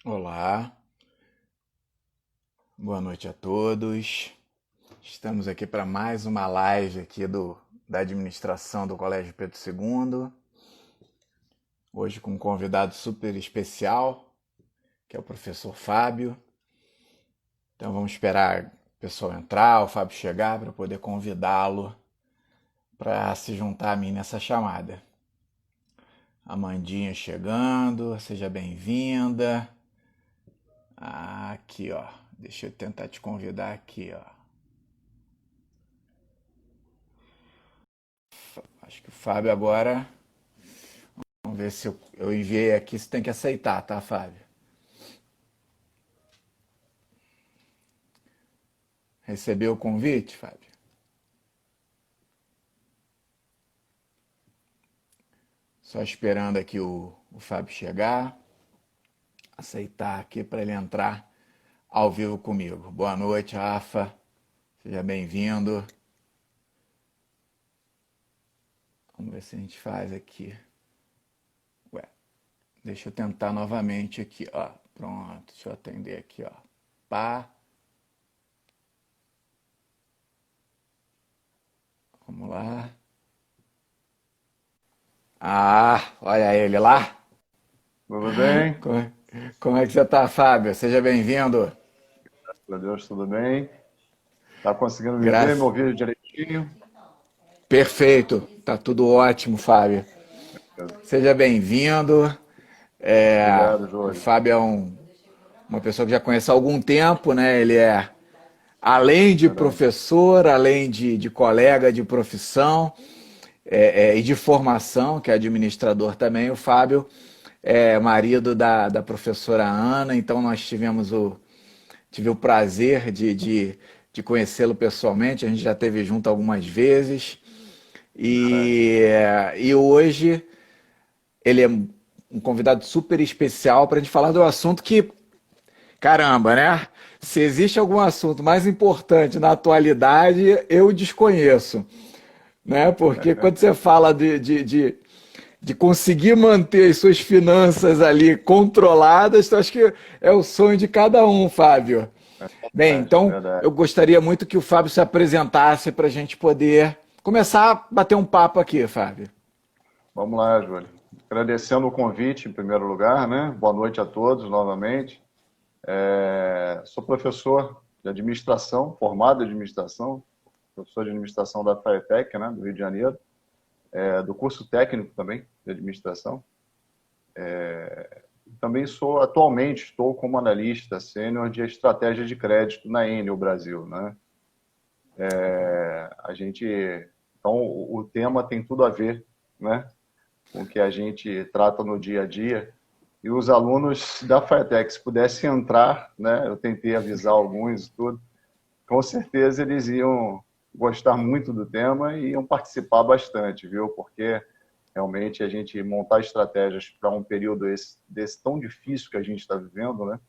Olá, boa noite a todos. Estamos aqui para mais uma live aqui da administração do Colégio Pedro II. Hoje com um convidado super especial, que é o professor Fábio. Então vamos esperar o pessoal entrar, o Fábio chegar para poder convidá-lo para se juntar a mim nessa chamada. Amandinha chegando, seja bem-vinda. Aqui, ó. Deixa eu tentar te convidar aqui, ó. Acho que o Fábio agora. Vamos ver se eu enviei aqui, você tem que aceitar, tá, Fábio? Recebeu o convite, Fábio? Só esperando aqui o Fábio chegar, aceitar aqui para ele entrar ao vivo comigo. Boa noite, Rafa. Seja bem-vindo. Vamos ver se a gente faz aqui. Ué, deixa eu tentar novamente aqui, ó. Pronto, deixa eu atender aqui, ó. Pá. Vamos lá. Ah, olha ele lá. Tudo bem? Como, como é que você tá, Fábio? Seja bem-vindo. Graças a Deus, tudo bem. Tá conseguindo me ver, me Graças. ouvir direitinho? Perfeito. Tá tudo ótimo, Fábio. Seja bem-vindo. Obrigado, O Júlio. Fábio é uma pessoa que já conhece há algum tempo, né? Ele é, além de Verdade. professor, além de colega de profissão e de formação, que é administrador também, o Fábio é marido da professora Ana, então nós tive o prazer de conhecê-lo pessoalmente, a gente já esteve junto algumas vezes, Verdade. e hoje ele é um convidado super especial para a gente falar do assunto que, caramba, né? Se existe algum assunto mais importante na atualidade, eu desconheço, né? Porque quando você fala de conseguir manter as suas finanças ali controladas, eu acho que é o sonho de cada um, Fábio. Bem, Verdade, então verdade. eu gostaria muito que o Fábio se apresentasse para a gente poder começar a bater um papo aqui, Fábio. Vamos lá, Júlio. Agradecendo o convite, em primeiro lugar, né? Boa noite a todos novamente. Sou professor de administração, formado em administração, professor de administração da FATEC, né, do Rio de Janeiro, do curso técnico também de administração. Também atualmente, estou como analista sênior de estratégia de crédito na Enel Brasil, né? A gente, então, o tema tem tudo a ver, né, com o que a gente trata no dia a dia. E os alunos da FATEC, se pudessem entrar, né, eu tentei avisar alguns e tudo, com certeza eles iam gostar muito do tema e iam participar bastante, viu? Porque realmente a gente montar estratégias para um período desse tão difícil que a gente está vivendo, né?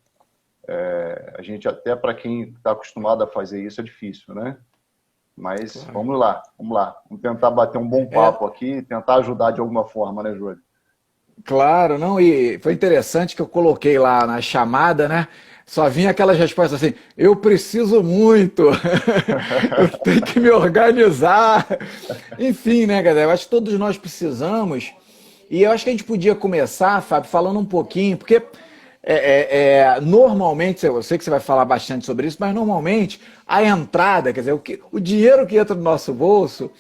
A gente, até para quem está acostumado a fazer isso, é difícil, né? Mas Claro. vamos lá, vamos lá. Vamos tentar bater um bom É, papo aqui, tentar ajudar de alguma forma, né, Júlio? claro, não, e foi interessante que eu coloquei lá na chamada, né? Só vinha aquelas respostas assim: eu preciso muito, eu tenho que me organizar. Enfim, né, galera? Eu acho que todos nós precisamos. E eu acho que a gente podia começar, Fábio, falando um pouquinho, porque normalmente, eu sei que você vai falar bastante sobre isso, mas normalmente a entrada, quer dizer, o dinheiro que entra no nosso bolso,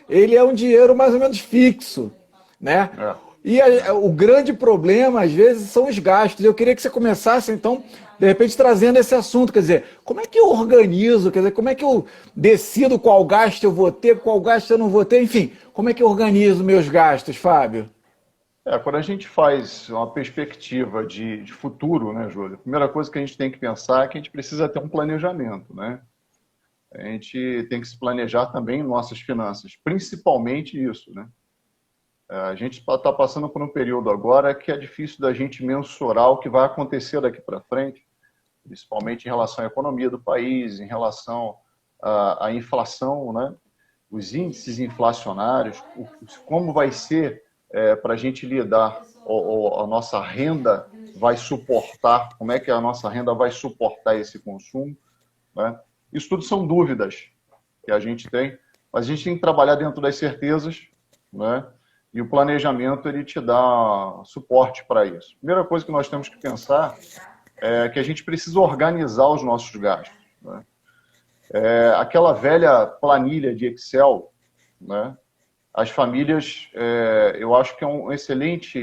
ele é um dinheiro mais ou menos fixo, né? É, E o grande problema, às vezes, são os gastos. Eu queria que você começasse, então, de repente, trazendo esse assunto. Quer dizer, como é que eu organizo? Quer dizer, como é que eu decido qual gasto eu vou ter, qual gasto eu não vou ter? Enfim, como é que eu organizo meus gastos, Fábio? quando a gente faz uma perspectiva de futuro, né, Júlio? A primeira coisa que a gente tem que pensar é que a gente precisa ter um planejamento, né? A gente tem que se planejar também em nossas finanças, principalmente isso, né? A gente está passando por um período agora que é difícil da gente mensurar o que vai acontecer daqui para frente, principalmente em relação à economia do país, em relação à inflação, né? Os índices inflacionários, como vai ser para a gente lidar, a nossa renda vai suportar, como é que a nossa renda vai suportar esse consumo, né? Isso tudo são dúvidas que a gente tem, mas a gente tem que trabalhar dentro das certezas, né? E o planejamento, ele te dá suporte para isso. Primeira coisa que nós temos que pensar é que a gente precisa organizar os nossos gastos, né? Aquela velha planilha de Excel, né? As famílias, eu acho que é uma excelente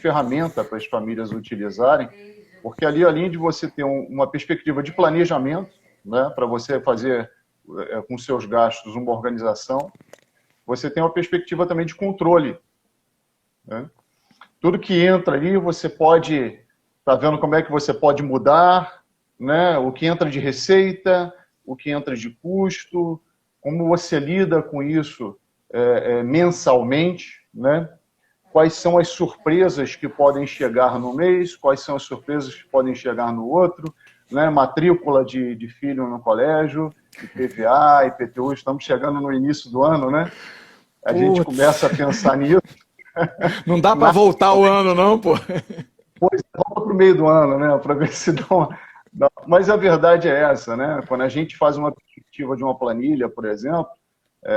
ferramenta para as famílias utilizarem, porque ali, além de você ter uma perspectiva de planejamento, né, para você fazer com seus gastos uma organização, você tem uma perspectiva também de controle, né? Tudo que entra ali, você pode estar vendo como é que você pode mudar, né? O que entra de receita, o que entra de custo, como você lida com isso mensalmente, né? Quais são as surpresas que podem chegar no mês, quais são as surpresas que podem chegar no outro, né? Matrícula de filho no colégio, IPVA, IPTU, estamos chegando no início do ano, né? A gente começa a pensar nisso. Não dá para voltar o ano, não, pô. Pois, volta para o meio do ano, né? Para ver se dá uma... Mas a verdade é essa, né? Quando a gente faz uma perspectiva de uma planilha, por exemplo,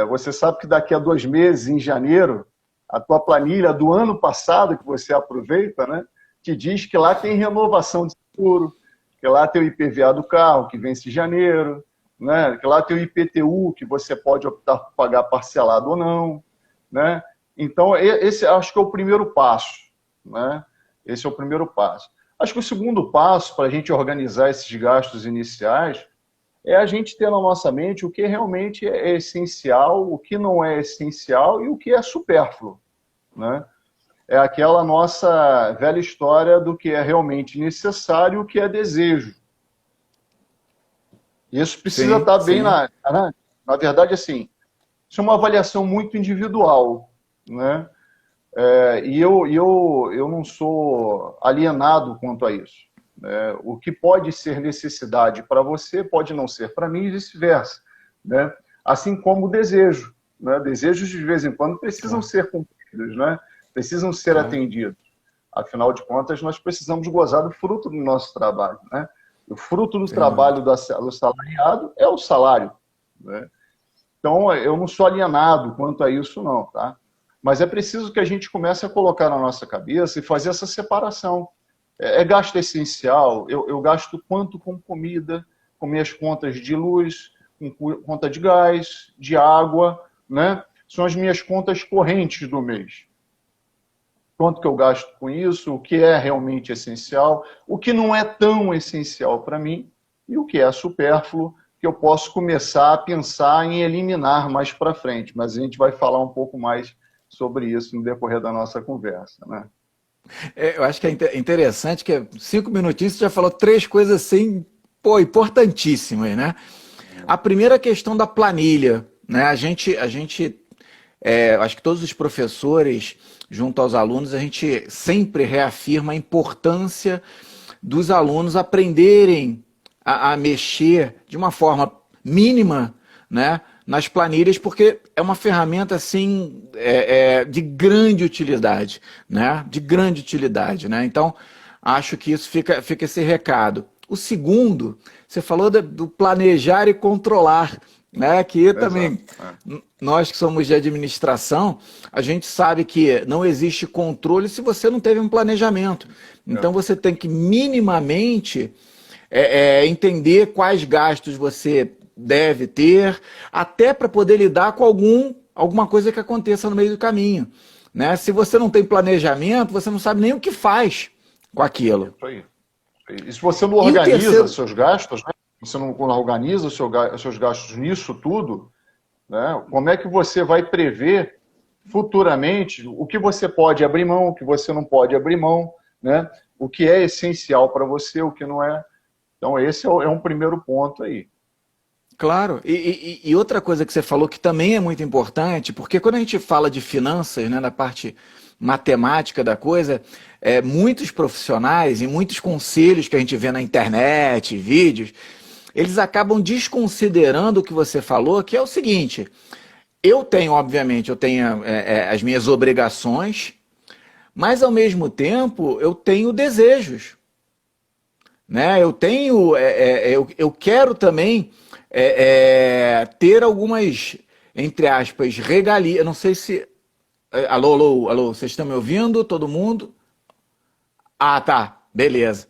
você sabe que daqui a 2 meses, em janeiro, a tua planilha do ano passado, que você aproveita, né, te diz que lá tem renovação de seguro, que lá tem o IPVA do carro, que vence em janeiro, né, que lá tem o IPTU, que você pode optar por pagar parcelado ou não, né? Então, esse acho que é o primeiro passo, né? Esse é o primeiro passo. Acho que o segundo passo para a gente organizar esses gastos iniciais é a gente ter na nossa mente o que realmente é essencial, o que não é essencial e o que é supérfluo, né? É aquela nossa velha história do que é realmente necessário e o que é desejo. Isso precisa estar bem na verdade, assim, isso é uma avaliação muito individual, né? E eu não sou alienado quanto a isso. O que pode ser necessidade para você pode não ser para mim e vice-versa, né? Assim como o desejo, né? Desejos de vez em quando precisam ser cumpridos, né? Precisam ser atendidos. Afinal de contas, nós precisamos gozar do fruto do nosso trabalho, né? O fruto do trabalho do assalariado é o salário, né? Então, eu não sou alienado quanto a isso, não, tá? Mas é preciso que a gente comece a colocar na nossa cabeça e fazer essa separação. Gasto essencial, eu gasto quanto com comida, com minhas contas de luz, com conta de gás, de água, né? São as minhas contas correntes do mês. Quanto que eu gasto com isso, o que é realmente essencial, o que não é tão essencial para mim e o que é supérfluo, que eu posso começar a pensar em eliminar mais para frente. Mas a gente vai falar um pouco mais sobre isso no decorrer da nossa conversa, né? Eu acho que é interessante que 5 minutinhos você já falou 3 coisas assim, pô, importantíssimas, né? A primeira questão da planilha, né? Acho que todos os professores, junto aos alunos, a gente sempre reafirma a importância dos alunos aprenderem a mexer de uma forma mínima, né, nas planilhas, porque é uma ferramenta assim de grande utilidade, né? De grande utilidade, né? Então, acho que isso fica esse recado. O segundo, você falou do planejar e controlar, né? Que também nós que somos de administração, a gente sabe que não existe controle se você não teve um planejamento. Então você tem que minimamente entender quais gastos você deve ter, até para poder lidar com alguma coisa que aconteça no meio do caminho, né? Se você não tem planejamento, você não sabe nem o que faz com aquilo. Isso aí. E se você não organiza seus gastos, né? Você não organiza os seus gastos nisso tudo, né? Como é que você vai prever futuramente o que você pode abrir mão, o que você não pode abrir mão, né? O que é essencial para você, o que não é. Então, esse é um primeiro ponto aí. Claro, e outra coisa que você falou que também é muito importante, porque quando a gente fala de finanças, né, da parte matemática da coisa, muitos profissionais e muitos conselhos que a gente vê na internet, vídeos, eles acabam desconsiderando o que você falou, que é o seguinte: obviamente, eu tenho as minhas obrigações, mas ao mesmo tempo eu tenho desejos, né? Eu tenho, eu quero também ter algumas, entre aspas, regalias. Eu não sei se. Alô, alô, alô, vocês estão me ouvindo? Todo mundo? Ah, tá, beleza.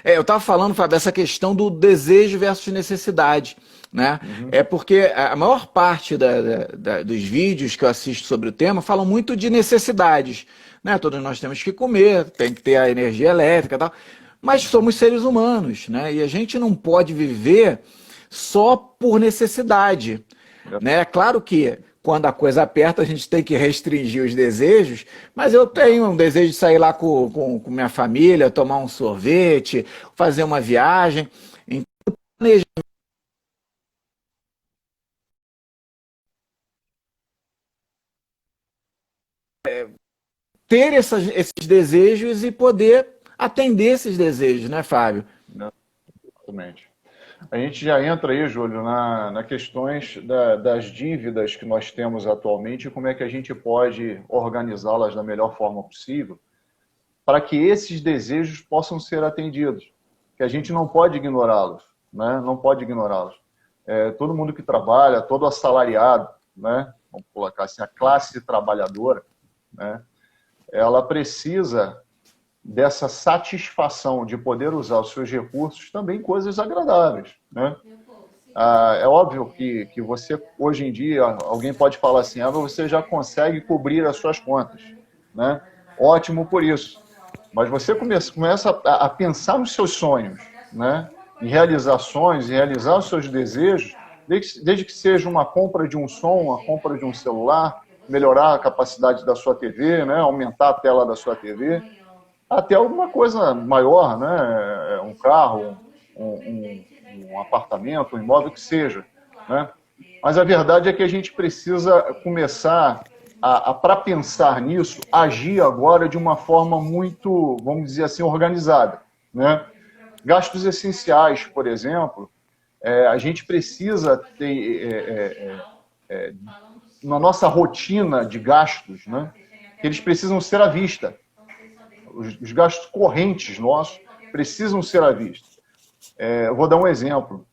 Eu estava falando, Fábio, dessa questão do desejo versus necessidade, né? Uhum. É porque a maior parte dos vídeos que eu assisto sobre o tema falam muito de necessidades, né? Todos nós temos que comer, tem que ter a energia elétrica e tal, mas somos seres humanos, né? E a gente não pode viver só por necessidade, né? Claro que quando a coisa aperta, a gente tem que restringir os desejos, mas eu tenho um desejo de sair lá com minha família, tomar um sorvete, fazer uma viagem. Então, ter esses desejos e poder atender esses desejos, né, Fábio? Exatamente. A gente já entra aí, Júlio, na questões das dívidas que nós temos atualmente e como é que a gente pode organizá-las da melhor forma possível para que esses desejos possam ser atendidos, que a gente não pode ignorá-los, né? Não pode ignorá-los. Todo mundo que trabalha, todo assalariado, né? Vamos colocar assim, a classe trabalhadora, né? Ela precisa dessa satisfação de poder usar os seus recursos também em coisas agradáveis, né? É óbvio que você, hoje em dia, alguém pode falar assim, você já consegue cobrir as suas contas, né? Ótimo por isso. Mas você começa a pensar nos seus sonhos, né? Em realizações, em realizar os seus desejos, desde que seja uma compra de um som, uma compra de um celular, melhorar a capacidade da sua TV, né? Aumentar a tela da sua TV, até alguma coisa maior, né? Um carro, um apartamento, um imóvel que seja, né? Mas a verdade é que a gente precisa começar para pensar nisso, agir agora de uma forma muito, vamos dizer assim, organizada, né? Gastos essenciais, por exemplo, a gente precisa ter na nossa rotina de gastos, né? Que eles precisam ser à vista. Os gastos correntes nossos precisam ser à vista. Eu vou dar um exemplo.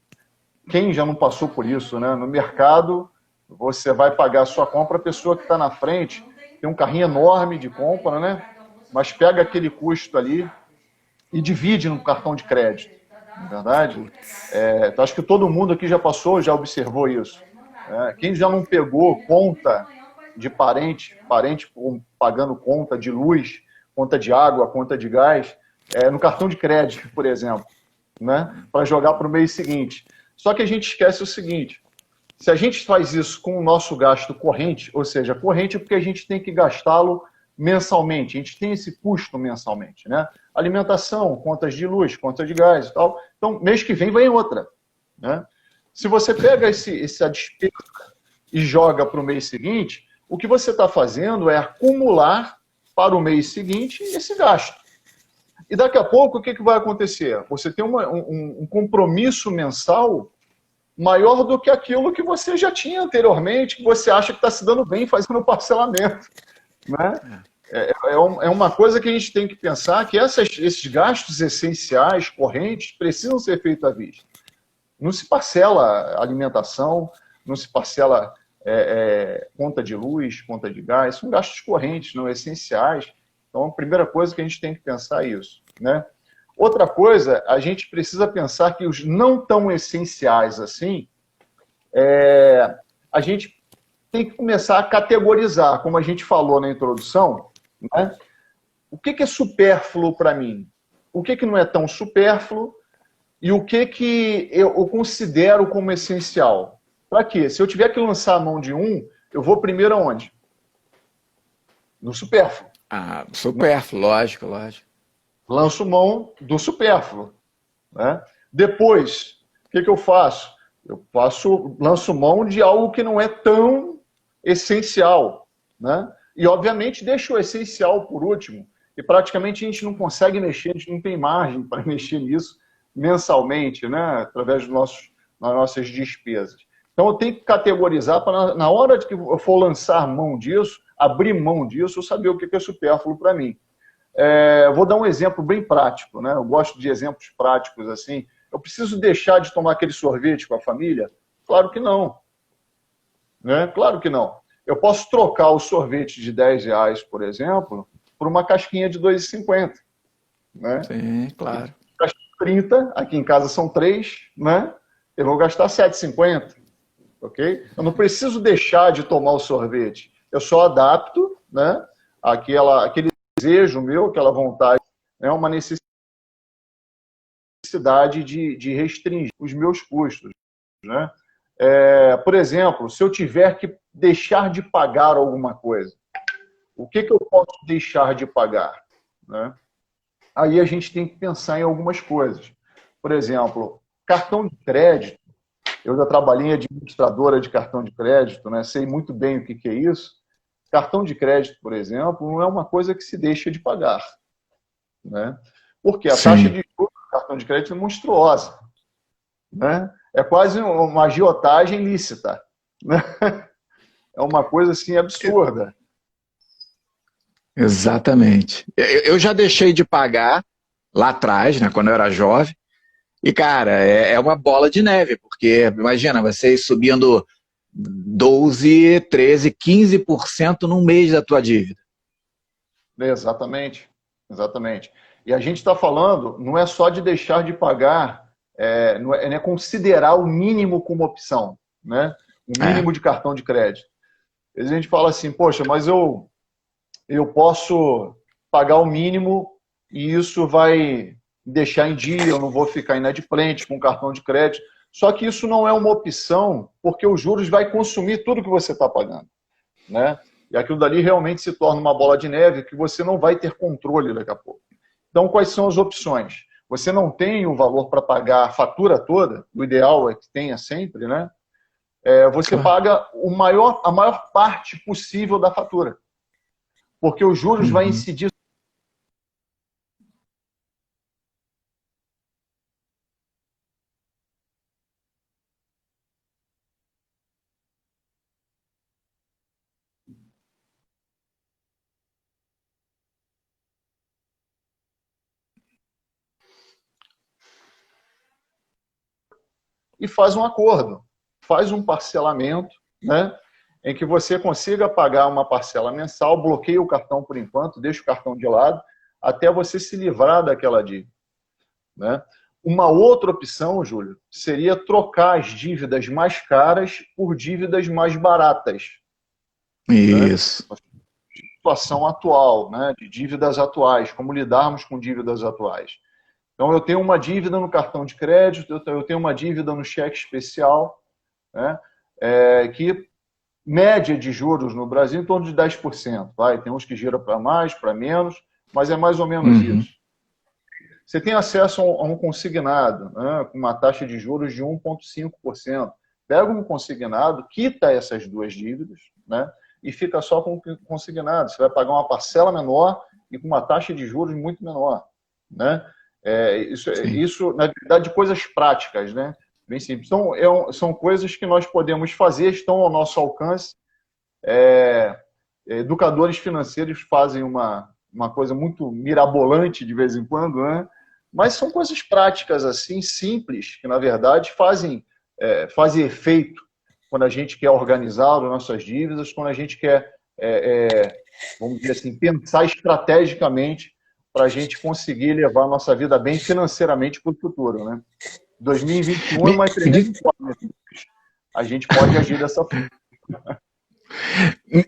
Quem já não passou por isso, né? No mercado, você vai pagar a sua compra, a pessoa que está na frente tem um carrinho enorme de compra, né? Mas pega aquele custo ali e divide no cartão de crédito, não é verdade? Então acho que todo mundo aqui já passou, já observou isso. Quem já não pegou conta de parente pagando conta de luz, conta de água, conta de gás, no cartão de crédito, por exemplo, né? Para jogar para o mês seguinte. Só que a gente esquece o seguinte, se a gente faz isso com o nosso gasto corrente, ou seja, corrente é porque a gente tem que gastá-lo mensalmente, a gente tem esse custo mensalmente, né? Alimentação, contas de luz, contas de gás e tal. Então, mês que vem outra, né? Se você pega essa despesa e joga para o mês seguinte, o que você está fazendo é acumular para o mês seguinte esse gasto. E daqui a pouco, o que vai acontecer? Você tem um compromisso mensal maior do que aquilo que você já tinha anteriormente, que você acha que está se dando bem fazendo parcelamento, né? É uma coisa que a gente tem que pensar, que esses gastos essenciais, correntes, precisam ser feitos à vista. Não se parcela alimentação, não se parcela conta de luz, conta de gás, são gastos correntes, não essenciais. Então, a primeira coisa que a gente tem que pensar é isso, né? Outra coisa, a gente precisa pensar que os não tão essenciais assim, a gente tem que começar a categorizar, como a gente falou na introdução, né? O que é supérfluo para mim? O que não é tão supérfluo? E o que eu considero como essencial? Para quê? Se eu tiver que lançar a mão de um, eu vou primeiro aonde? No supérfluo. Supérfluo, lógico, lógico. Lanço mão do supérfluo, né? Depois, o que eu faço? Lanço mão de algo que não é tão essencial, né? E, obviamente, deixo o essencial por último. E praticamente a gente não consegue mexer, a gente não tem margem para mexer nisso mensalmente, né? Através das nossas despesas. Então eu tenho que categorizar para na hora de que eu for lançar mão disso, abrir mão disso, eu saber o que é supérfluo para mim. Vou dar um exemplo bem prático, né? Eu gosto de exemplos práticos assim. Eu preciso deixar de tomar aquele sorvete com a família? Claro que não. Né? Claro que não. Eu posso trocar o sorvete de R$10, por exemplo, por uma casquinha de R$2,50. Né? Sim, claro. 30, aqui em casa são 3, né? Eu vou gastar R$7,50. Ok? Eu não preciso deixar de tomar o sorvete. Eu só adapto, né? Aquele desejo meu, aquela vontade, é uma necessidade de restringir os meus custos. Né? Por exemplo, se eu tiver que deixar de pagar alguma coisa, o que eu posso deixar de pagar? Né? Aí a gente tem que pensar em algumas coisas. Por exemplo, cartão de crédito. Eu já trabalhei em administradora de cartão de crédito, né? Sei muito bem o que é isso. Cartão de crédito, por exemplo, não é uma coisa que se deixa de pagar. Né? Porque a taxa de juros do cartão de crédito é monstruosa. Né? É quase uma agiotagem lícita. Né? É uma coisa assim absurda. Exatamente. Eu já deixei de pagar lá atrás, né, quando eu era jovem, e, cara, é uma bola de neve, porque, imagina, você subindo 12, 13, 15% num mês da tua dívida. Exatamente, exatamente. E a gente está falando, não é só de deixar de pagar, não é considerar o mínimo como opção, né? O mínimo de cartão de crédito. A gente fala assim, poxa, mas eu posso pagar o mínimo e isso vai deixar em dia, eu não vou ficar inadimplente com cartão de crédito. Só que isso não é uma opção, porque os juros vai consumir tudo que você está pagando. Né? E aquilo dali realmente se torna uma bola de neve que você não vai ter controle daqui a pouco. Então, quais são as opções? Você não tem o valor para pagar a fatura toda, o ideal é que tenha sempre, né? Você paga a maior parte possível da fatura. Porque os juros vai incidir. E faz um acordo, faz um parcelamento, né, em que você consiga pagar uma parcela mensal, bloqueia o cartão por enquanto, deixa o cartão de lado, até você se livrar daquela dívida. Né? Uma outra opção, Júlio, seria trocar as dívidas mais caras por dívidas mais baratas. Isso. Né? Situação atual, né, de dívidas atuais, como lidarmos com dívidas atuais. Então, eu tenho uma dívida no cartão de crédito, eu tenho uma dívida no cheque especial, né, que média de juros no Brasil em torno de 10%. Vai? Tem uns que giram para mais, para menos, mas é mais ou menos isso. Você tem acesso a um consignado, né, com uma taxa de juros de 1,5%. Pega um consignado, quita essas duas dívidas, né, e fica só com o consignado. Você vai pagar uma parcela menor e com uma taxa de juros muito menor. Né? Isso, na verdade, de coisas práticas, né? Bem simples. Então, são coisas que nós podemos fazer, estão ao nosso alcance. Educadores financeiros fazem uma coisa muito mirabolante de vez em quando, né? Mas são coisas práticas, assim, simples, que, na verdade, fazem efeito quando a gente quer organizar as nossas dívidas, quando a gente quer, vamos dizer assim, pensar estrategicamente para a gente conseguir levar a nossa vida bem financeiramente para o futuro. Né? 2021 é uma tremenda incógnita. A gente pode agir dessa forma.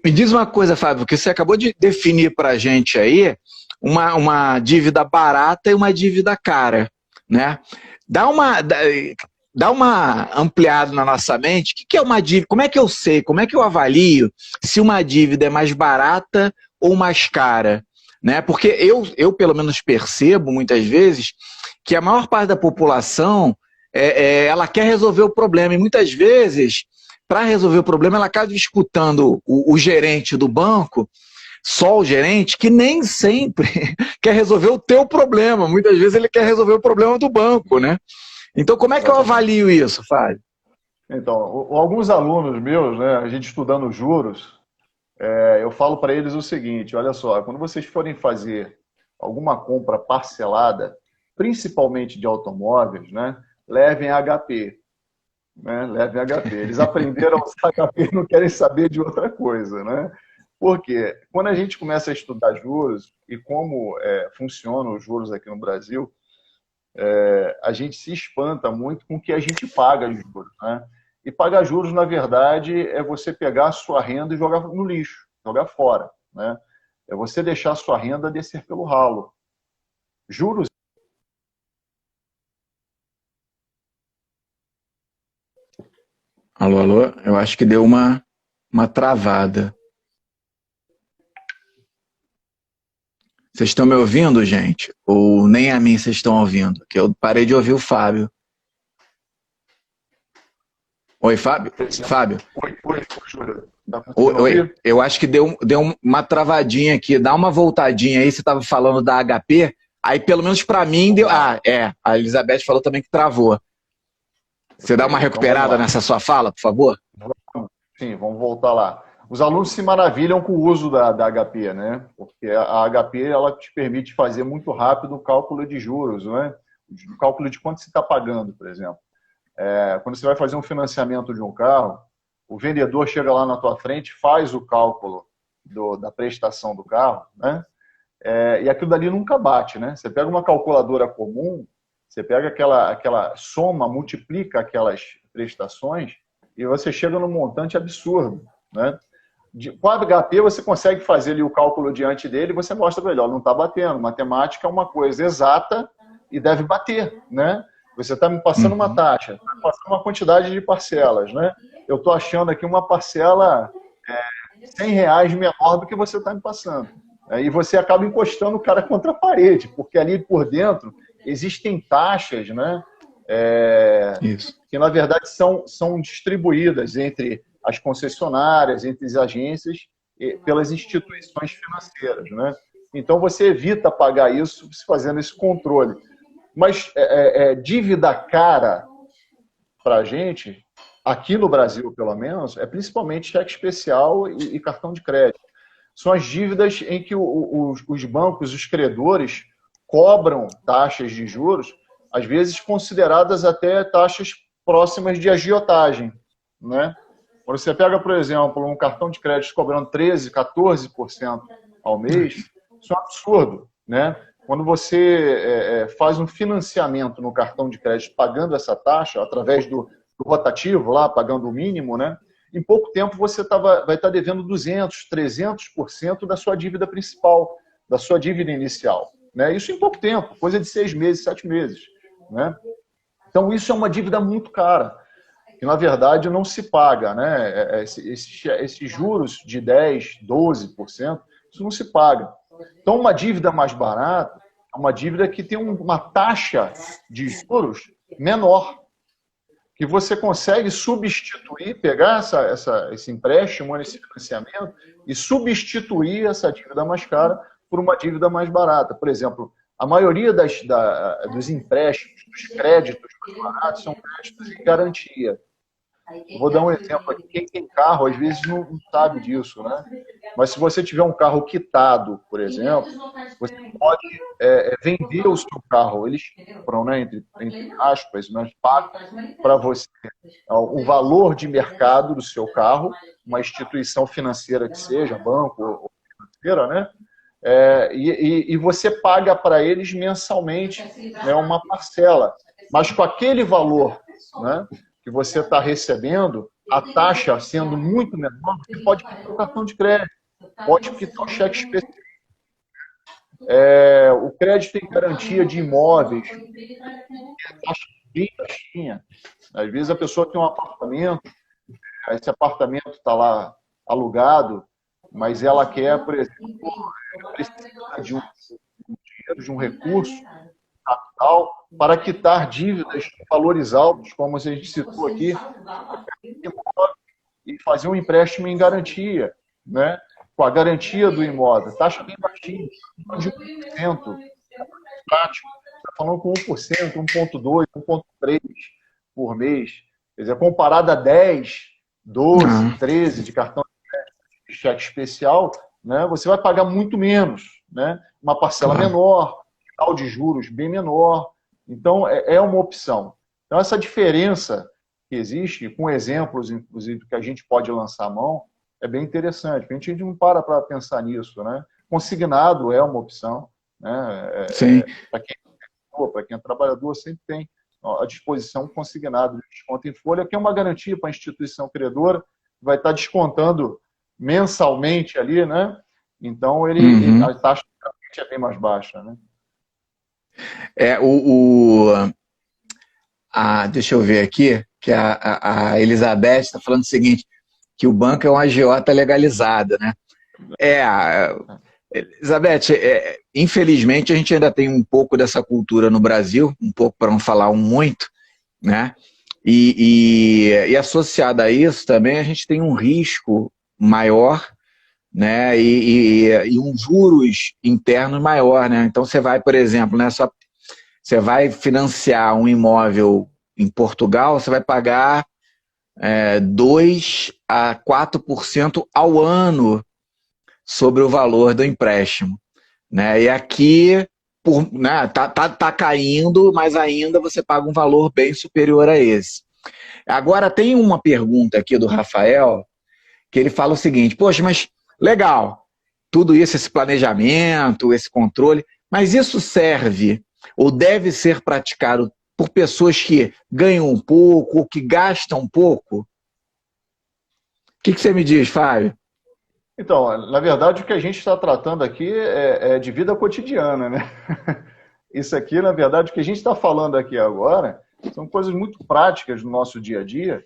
Me diz uma coisa, Fábio, que você acabou de definir para a gente aí uma dívida barata e uma dívida cara. Né? Dá uma ampliada na nossa mente. O que é uma dívida? Como é que eu sei? Como é que eu avalio se uma dívida é mais barata ou mais cara? Né? Porque eu, pelo menos, percebo, muitas vezes, que a maior parte da população ela quer resolver o problema. E, muitas vezes, para resolver o problema, ela acaba escutando o gerente do banco, só o gerente, que nem sempre quer resolver o teu problema. Muitas vezes ele quer resolver o problema do banco. Né? Então, como é que eu avalio isso, Fábio? Então, alguns alunos meus, né, a gente estudando juros, eu falo para eles o seguinte: olha só, quando vocês forem fazer alguma compra parcelada, principalmente de automóveis, né, levem HP, né, levem HP. Eles aprenderam a usar HP e não querem saber de outra coisa, né? Porque quando a gente começa a estudar juros e como funcionam os juros aqui no Brasil, a gente se espanta muito com o que a gente paga de juros, né? E pagar juros, na verdade, é você pegar a sua renda e jogar no lixo, jogar fora, né? É você deixar a sua renda descer pelo ralo. Juros. Alô, alô? Eu acho que deu uma travada. Vocês estão me ouvindo, gente? Ou nem a mim vocês estão ouvindo? Que eu parei de ouvir o Fábio. Oi, Fábio? Fábio? Oi, Júlio. Tá Oi, conseguindo oi. ouvir? Eu acho que deu uma travadinha aqui. Dá uma voltadinha aí. Você estava falando da HP. Aí, pelo menos para mim, deu. Vamos lá. Ah, é. A Elizabeth falou também que travou. Você dá Ok, uma então vamos recuperada lá. nessa sua fala, por favor? Sim, vamos voltar lá. Os alunos se maravilham com o uso da HP, né? Porque a HP ela te permite fazer muito rápido o cálculo de juros, né? O cálculo de quanto você está pagando, por exemplo. Quando você vai fazer um financiamento de um carro, o vendedor chega lá na tua frente, faz o cálculo da prestação do carro, né? E aquilo dali nunca bate, né? Você pega uma calculadora comum, você pega aquela soma, multiplica aquelas prestações e você chega num montante absurdo, né? Com a HP você consegue fazer ali o cálculo diante dele e você mostra para ele, ó, não está batendo. Matemática é uma coisa exata e deve bater, né? Você está me passando uma taxa, está me passando uma quantidade de parcelas, né? Eu estou achando aqui uma parcela R$ 100 menor do que você está me passando. E você acaba encostando o cara contra a parede, porque ali por dentro existem taxas, né? Isso. Que na verdade são distribuídas entre as concessionárias, entre as agências, pelas instituições financeiras, né? Então você evita pagar isso fazendo esse controle. Mas dívida cara para a gente, aqui no Brasil pelo menos, é principalmente cheque especial e cartão de crédito. São as dívidas em que os bancos, os credores, cobram taxas de juros, às vezes consideradas até taxas próximas de agiotagem, né? Quando você pega, por exemplo, um cartão de crédito cobrando 13%, 14% ao mês, isso é um absurdo, né? Quando você faz um financiamento no cartão de crédito pagando essa taxa, através do rotativo lá, pagando o mínimo, né? Em pouco tempo você vai estar devendo 200%, 300% da sua dívida principal, da sua dívida inicial, né? Isso em pouco tempo, coisa de 6 meses, 7 meses, né? Então isso é uma dívida muito cara, que na verdade não se paga, né? Esses juros de 10%, 12%, isso não se paga. Então uma dívida mais barata é uma dívida que tem uma taxa de juros menor, que você consegue substituir, pegar esse empréstimo, esse financiamento, e substituir essa dívida mais cara por uma dívida mais barata. Por exemplo, a maioria dos empréstimos, dos créditos mais baratos, são créditos em garantia. Eu vou dar um exemplo aqui. Quem tem carro, às vezes, não sabe disso, né? Mas se você tiver um carro quitado, por exemplo, você pode vender o seu carro. Eles compram, né, entre aspas, mas pagam para você o valor de mercado do seu carro, uma instituição financeira que seja, banco ou financeira, né? E você paga para eles mensalmente, né, uma parcela. Mas com aquele valor, né, que você está recebendo, a taxa sendo muito menor, você pode quitar o cartão de crédito, pode quitar o cheque especial. O crédito em garantia de imóveis, taxa bem baixinha. Às vezes a pessoa tem um apartamento, esse apartamento está lá alugado, mas ela quer, por exemplo, precisa de um dinheiro, de um recurso capital para quitar dívidas de valores altos, como a gente citou aqui, e fazer um empréstimo em garantia, né? Com a garantia do imóvel, taxa bem baixinha, de 1%, prático, está falando com 1%, 1,2%, 1,3% por mês. Quer dizer, comparado a 10, 12, Ah, 13 de cartão de cheque especial, né, você vai pagar muito menos, né? Uma parcela claro. menor, grau de juros bem menor. Então, é uma opção. Então, essa diferença que existe, com exemplos, inclusive, que a gente pode lançar à mão, é bem interessante. A gente não para pensar nisso, né? Consignado é uma opção, né? Sim. Para quem é trabalhador, sempre tem à disposição consignado de desconto em folha, que é uma garantia para a instituição credora, vai estar descontando mensalmente ali, né? Então, a Uhum. taxa é bem mais baixa, né? É, deixa eu ver aqui, que a Elizabeth está falando o seguinte, que o banco é uma agiota legalizada, né? É, Elizabeth, infelizmente a gente ainda tem um pouco dessa cultura no Brasil, um pouco para não falar um muito, né? E associado a isso também a gente tem um risco maior, né? E um juros internos maior, né? Então você vai, por exemplo, né? Você vai financiar um imóvel em Portugal, você vai pagar 2 a 4% ao ano sobre o valor do empréstimo, né? E aqui né, tá caindo, mas ainda você paga um valor bem superior a esse. Agora tem uma pergunta aqui do Rafael, que ele fala o seguinte: poxa, mas legal, tudo isso, esse planejamento, esse controle, mas isso serve ou deve ser praticado por pessoas que ganham um pouco ou que gastam um pouco? O que você me diz, Fábio? Então, na verdade, o que a gente está tratando aqui é de vida cotidiana, né? Isso aqui, na verdade, o que a gente está falando aqui agora são coisas muito práticas do nosso dia a dia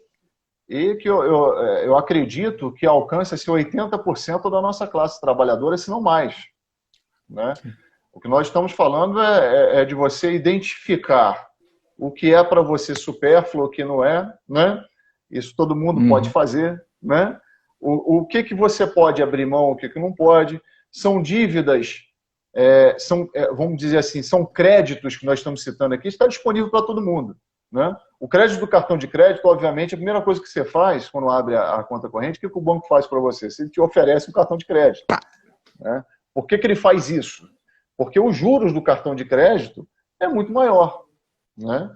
e que eu acredito que alcança esse 80% da nossa classe trabalhadora, se não mais, né? O que nós estamos falando é de você identificar o que é para você supérfluo, o que não é, né? Isso todo mundo pode Uhum. fazer, né? O que você pode abrir mão, o que não pode. São dívidas, vamos dizer assim, são créditos que nós estamos citando aqui, está disponível para todo mundo, né? O crédito do cartão de crédito, obviamente, a primeira coisa que você faz quando abre a conta corrente, o que o banco faz para você? Ele te oferece um cartão de crédito, né? Por que ele faz isso? Porque os juros do cartão de crédito é muito maior, né?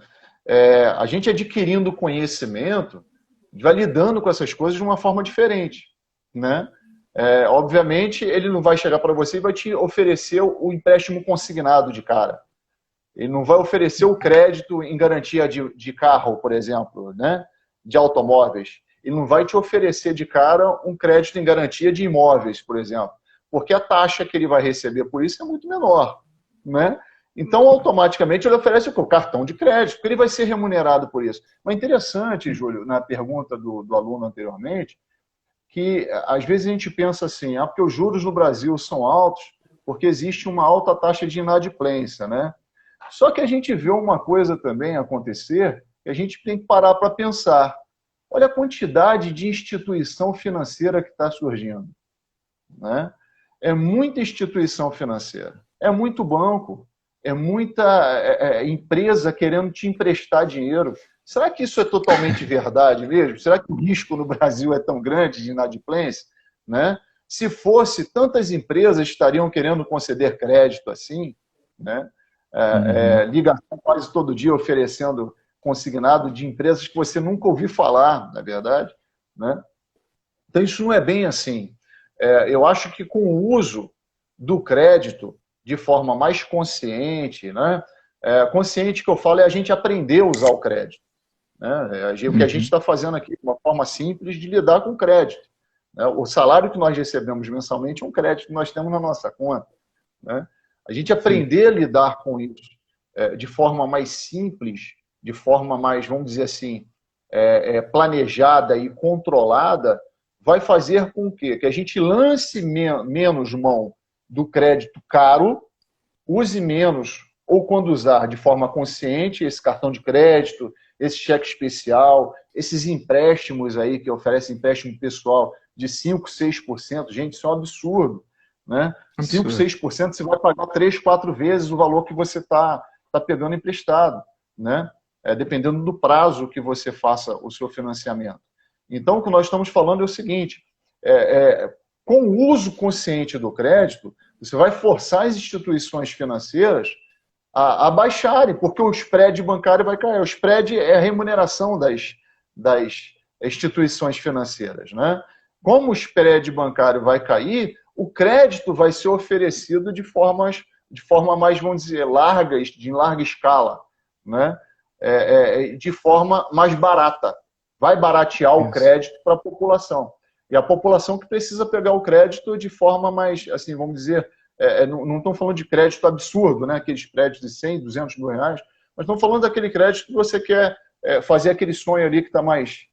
A gente adquirindo conhecimento, vai lidando com essas coisas de uma forma diferente, né? Obviamente, ele não vai chegar para você e vai te oferecer o empréstimo consignado de cara. Ele não vai oferecer o crédito em garantia de carro, por exemplo, né? De automóveis. Ele não vai te oferecer de cara um crédito em garantia de imóveis, por exemplo, porque a taxa que ele vai receber por isso é muito menor, né? Então, automaticamente, ele oferece o cartão de crédito, porque ele vai ser remunerado por isso. Mas interessante, Júlio, na pergunta do aluno anteriormente, que às vezes a gente pensa assim, porque os juros no Brasil são altos, porque existe uma alta taxa de inadimplência, né? Só que a gente vê uma coisa também acontecer, que a gente tem que parar para pensar. Olha a quantidade de instituição financeira que está surgindo, né? É muita instituição financeira, é muito banco, é muita empresa querendo te emprestar dinheiro. Será que isso é totalmente verdade mesmo? Será que o risco no Brasil é tão grande de inadimplência, né? Se fosse, tantas empresas estariam querendo conceder crédito assim, né? Uhum. Ligação quase todo dia oferecendo consignado de empresas que você nunca ouviu falar, na verdade, né? Então, isso não é bem assim. Eu acho que com o uso do crédito de forma mais consciente, né? Consciente que eu falo é a gente aprender a usar o crédito, né? O que a gente Uhum. está fazendo aqui, uma forma simples de lidar com o crédito, né? O salário que nós recebemos mensalmente é um crédito que nós temos na nossa conta, né? A gente Sim. aprender a lidar com isso de forma mais simples, de forma mais, vamos dizer assim, planejada e controlada, vai fazer com que a gente lance menos mão do crédito caro, use menos, ou quando usar de forma consciente esse cartão de crédito, esse cheque especial, esses empréstimos aí que oferecem empréstimo pessoal de 5, 6%. Gente, isso é um absurdo, né? 5, Absurdo. 6% você vai pagar 3, 4 vezes o valor que você está pegando emprestado, né? dependendo do prazo que você faça o seu financiamento. Então, o que nós estamos falando é o seguinte, com o uso consciente do crédito, você vai forçar as instituições financeiras a baixarem, porque o spread bancário vai cair. O spread é a remuneração das instituições financeiras, né? Como o spread bancário vai cair, o crédito vai ser oferecido de forma mais, vamos dizer, em larga escala, né? De forma mais barata. Vai baratear o crédito para a população. E a população que precisa pegar o crédito de forma mais, assim, vamos dizer, não estão falando de crédito absurdo, né? Aqueles créditos de 100, 200 mil reais, mas estão falando daquele crédito que você quer fazer aquele sonho ali que está mais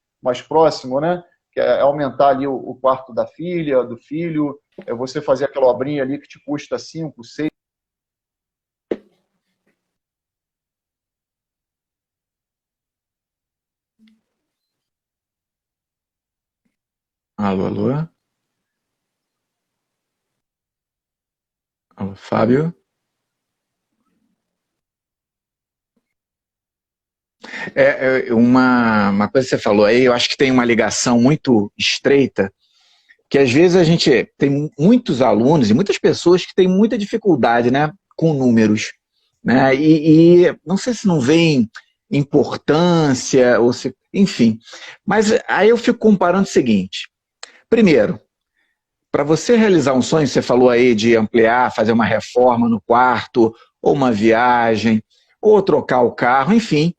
próximo, né? Que é aumentar ali o quarto da filha, do filho, você fazer aquela obrinha ali que te custa 5, 6. Alô, alô? Alô, Fábio? Uma coisa que você falou aí, eu acho que tem uma ligação muito estreita, que às vezes a gente tem muitos alunos e muitas pessoas que têm muita dificuldade, né, com números, né, e não sei se não vem importância, ou se, enfim. Mas aí eu fico comparando o seguinte, primeiro, para você realizar um sonho, você falou aí de ampliar, fazer uma reforma no quarto, ou uma viagem, ou trocar o carro, enfim,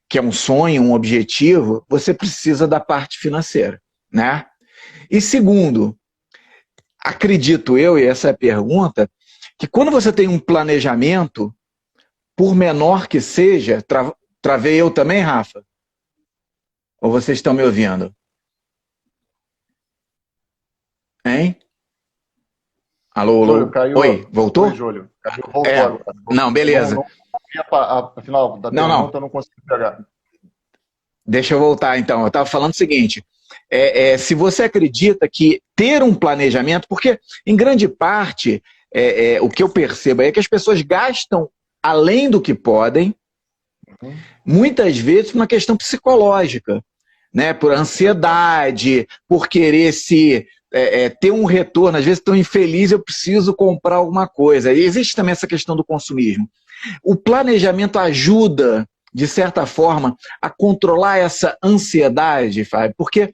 que é um sonho, um objetivo, você precisa da parte financeira, né? E segundo, acredito eu, e essa é a pergunta, que quando você tem um planejamento, por menor que seja, travei eu também, Rafa? Ou vocês estão me ouvindo? Hein? Alô, Júlio, alô? caiu. Oi, voltou? Oi, Júlio. Caiu, voltou agora. Não, beleza. A final da pergunta, eu não consegui pegar. Deixa eu voltar então. Eu estava falando o seguinte: se você acredita que ter um planejamento, porque em grande parte o que eu percebo é que as pessoas gastam além do que podem, muitas vezes por uma questão psicológica, né? Por ansiedade, por querer ter um retorno. Às vezes estou infeliz, eu preciso comprar alguma coisa. E existe também essa questão do consumismo. O planejamento ajuda, de certa forma, a controlar essa ansiedade, Fábio, porque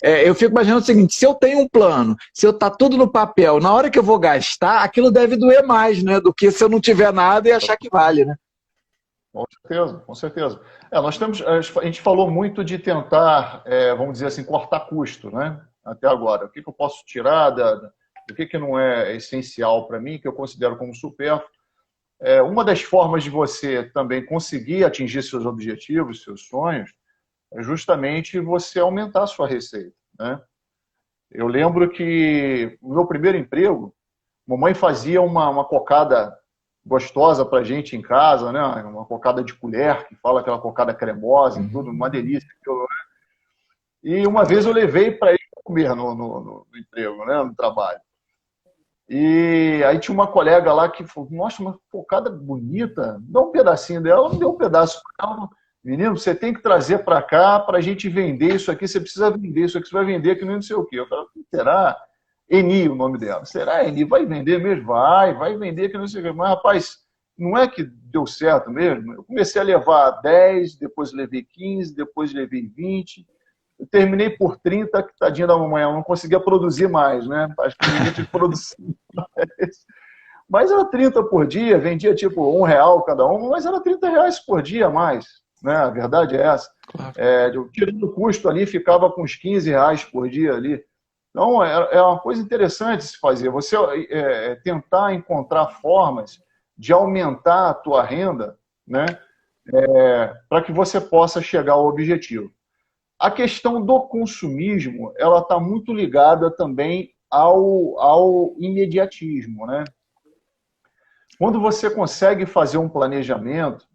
eu fico imaginando o seguinte, se eu tenho um plano, se eu tá tudo no papel, na hora que eu vou gastar, aquilo deve doer mais, né, do que se eu não tiver nada e achar que vale, né? Com certeza, com certeza. A gente falou muito de tentar, vamos dizer assim, cortar custo, né? Até agora. O que eu posso tirar, o que não é essencial para mim, que eu considero como supérfluo. Uma das formas de você também conseguir atingir seus objetivos, seus sonhos, é justamente você aumentar a sua receita, né? Eu lembro que no meu primeiro emprego, mamãe fazia uma cocada gostosa pra gente em casa, né? Uma cocada de colher, que fala aquela cocada cremosa e tudo, uma delícia. E uma vez eu levei para ele comer no emprego, né? No trabalho. E aí tinha uma colega lá que falou, nossa, uma cocada bonita, dá um pedacinho dela, ela me deu um pedaço para ela. Menino, você tem que trazer para cá para a gente vender isso aqui, você precisa vender isso aqui, você vai vender que não sei o quê. Eu falei, será? Eni, o nome dela. Será, Eni? Vai vender mesmo? Vai vender que não sei o quê. Mas, rapaz, não é que deu certo mesmo? Eu comecei a levar 10, depois levei 15, depois levei 20. Eu terminei por 30, que tadinha da mamãe, eu não conseguia produzir mais, né? Acho que ninguém tinha que produzir mais. Mas era 30 por dia, vendia tipo R$ 1 cada um, mas era R$ 30 por dia a mais, né? A verdade é essa. Claro. Tirando o custo ali, ficava com uns R$ 15 por dia ali. Então, é uma coisa interessante se fazer. Você tentar encontrar formas de aumentar a tua renda, né? Para que você possa chegar ao objetivo. A questão do consumismo, ela está muito ligada também ao imediatismo, né? Quando você consegue fazer um planejamento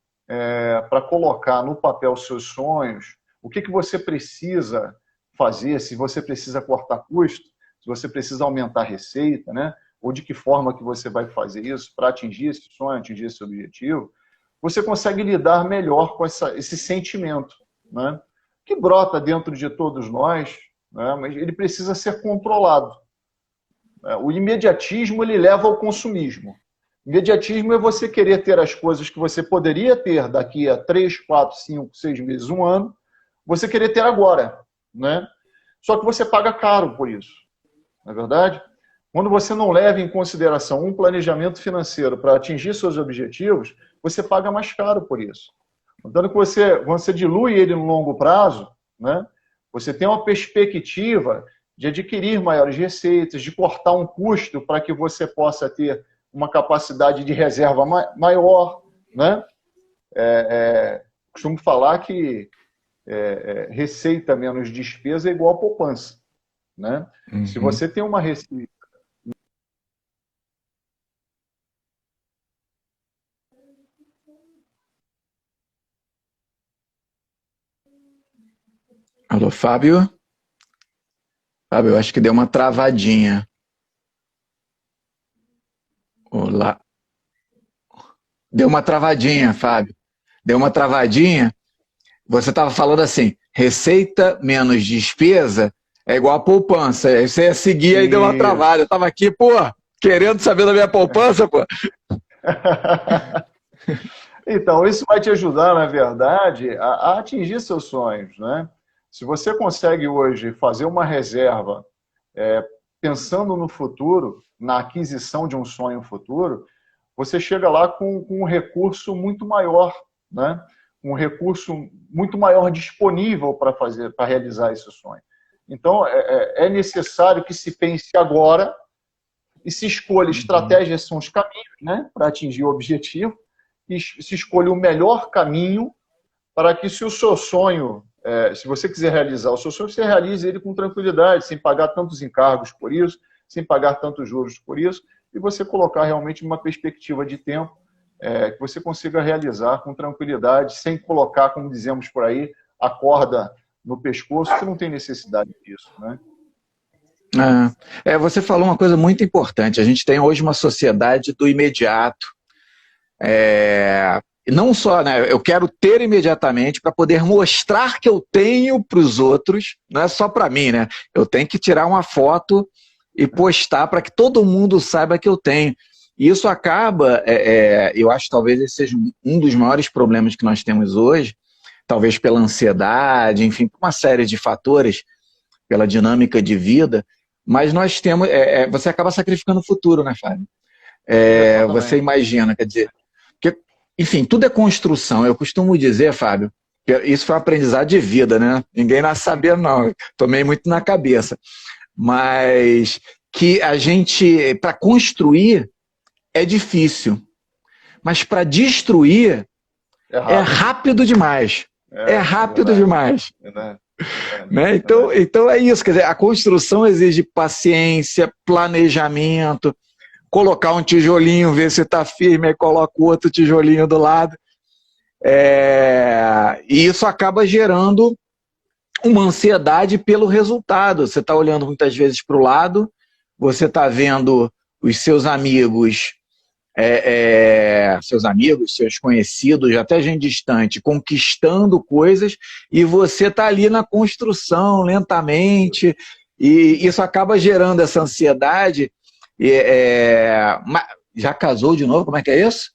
para colocar no papel seus sonhos, o que você precisa fazer, se você precisa cortar custo, se você precisa aumentar a receita, né? Ou de que forma que você vai fazer isso para atingir esse sonho, atingir esse objetivo, você consegue lidar melhor com esse sentimento, né? Que brota dentro de todos nós, né? Mas ele precisa ser controlado. O imediatismo ele leva ao consumismo. Imediatismo é você querer ter as coisas que você poderia ter daqui a 3, 4, 5, 6 meses, um ano, você querer ter agora, né? Só que você paga caro por isso, não é verdade? Quando você não leva em consideração um planejamento financeiro para atingir seus objetivos, você paga mais caro por isso. Portanto, que você dilui ele no longo prazo, né? Você tem uma perspectiva de adquirir maiores receitas, de cortar um custo para que você possa ter uma capacidade de reserva maior, né? Costumo falar que receita menos despesa é igual a poupança, né? Uhum. Se você tem uma receita... Alô, Fábio? Fábio, eu acho que deu uma travadinha. Olá. Deu uma travadinha, Fábio. Deu uma travadinha. Você estava falando assim, receita menos despesa é igual a poupança. Aí você ia seguir, aí deu uma travada. Eu estava aqui, pô, querendo saber da minha poupança, pô. Então, isso vai te ajudar, na verdade, a atingir seus sonhos, né? Se você consegue hoje fazer uma reserva pensando no futuro, na aquisição de um sonho futuro, você chega lá com um recurso muito maior, né? Um recurso muito maior disponível para realizar esse sonho. Então, é necessário que se pense agora e se escolha estratégias, são os caminhos, né, para atingir o objetivo, e se escolha o melhor caminho para que, se o seu sonho, se você quiser realizar o seu sonho, você realize ele com tranquilidade, sem pagar tantos encargos por isso, sem pagar tantos juros por isso, e você colocar realmente uma perspectiva de tempo que você consiga realizar com tranquilidade, sem colocar, como dizemos por aí, a corda no pescoço, que não tem necessidade disso, né? Você falou uma coisa muito importante. A gente tem hoje uma sociedade do imediato. Não só, né? Eu quero ter imediatamente para poder mostrar que eu tenho para os outros, não é só para mim, né? Eu tenho que tirar uma foto e postar para que todo mundo saiba que eu tenho. E isso acaba, eu acho que talvez esse seja um dos maiores problemas que nós temos hoje, talvez pela ansiedade, enfim, por uma série de fatores, pela dinâmica de vida, mas nós temos, você acaba sacrificando o futuro, né, Fábio? Você imagina, quer dizer, porque, enfim, tudo é construção. Eu costumo dizer, Fábio, que isso foi um aprendizado de vida, né? Ninguém nasce sabendo, não. Tomei muito na cabeça. Mas que a gente, para construir, é difícil. Mas para destruir, é rápido demais. É rápido demais. Né? Então é isso, quer dizer, a construção exige paciência, planejamento, colocar um tijolinho, ver se está firme, aí coloca o outro tijolinho do lado. E isso acaba gerando uma ansiedade pelo resultado. Você está olhando muitas vezes para o lado, você está vendo os seus amigos, seus conhecidos, até gente distante, conquistando coisas, e você está ali na construção, lentamente, e isso acaba gerando essa ansiedade. Já casou de novo? Como é que é isso?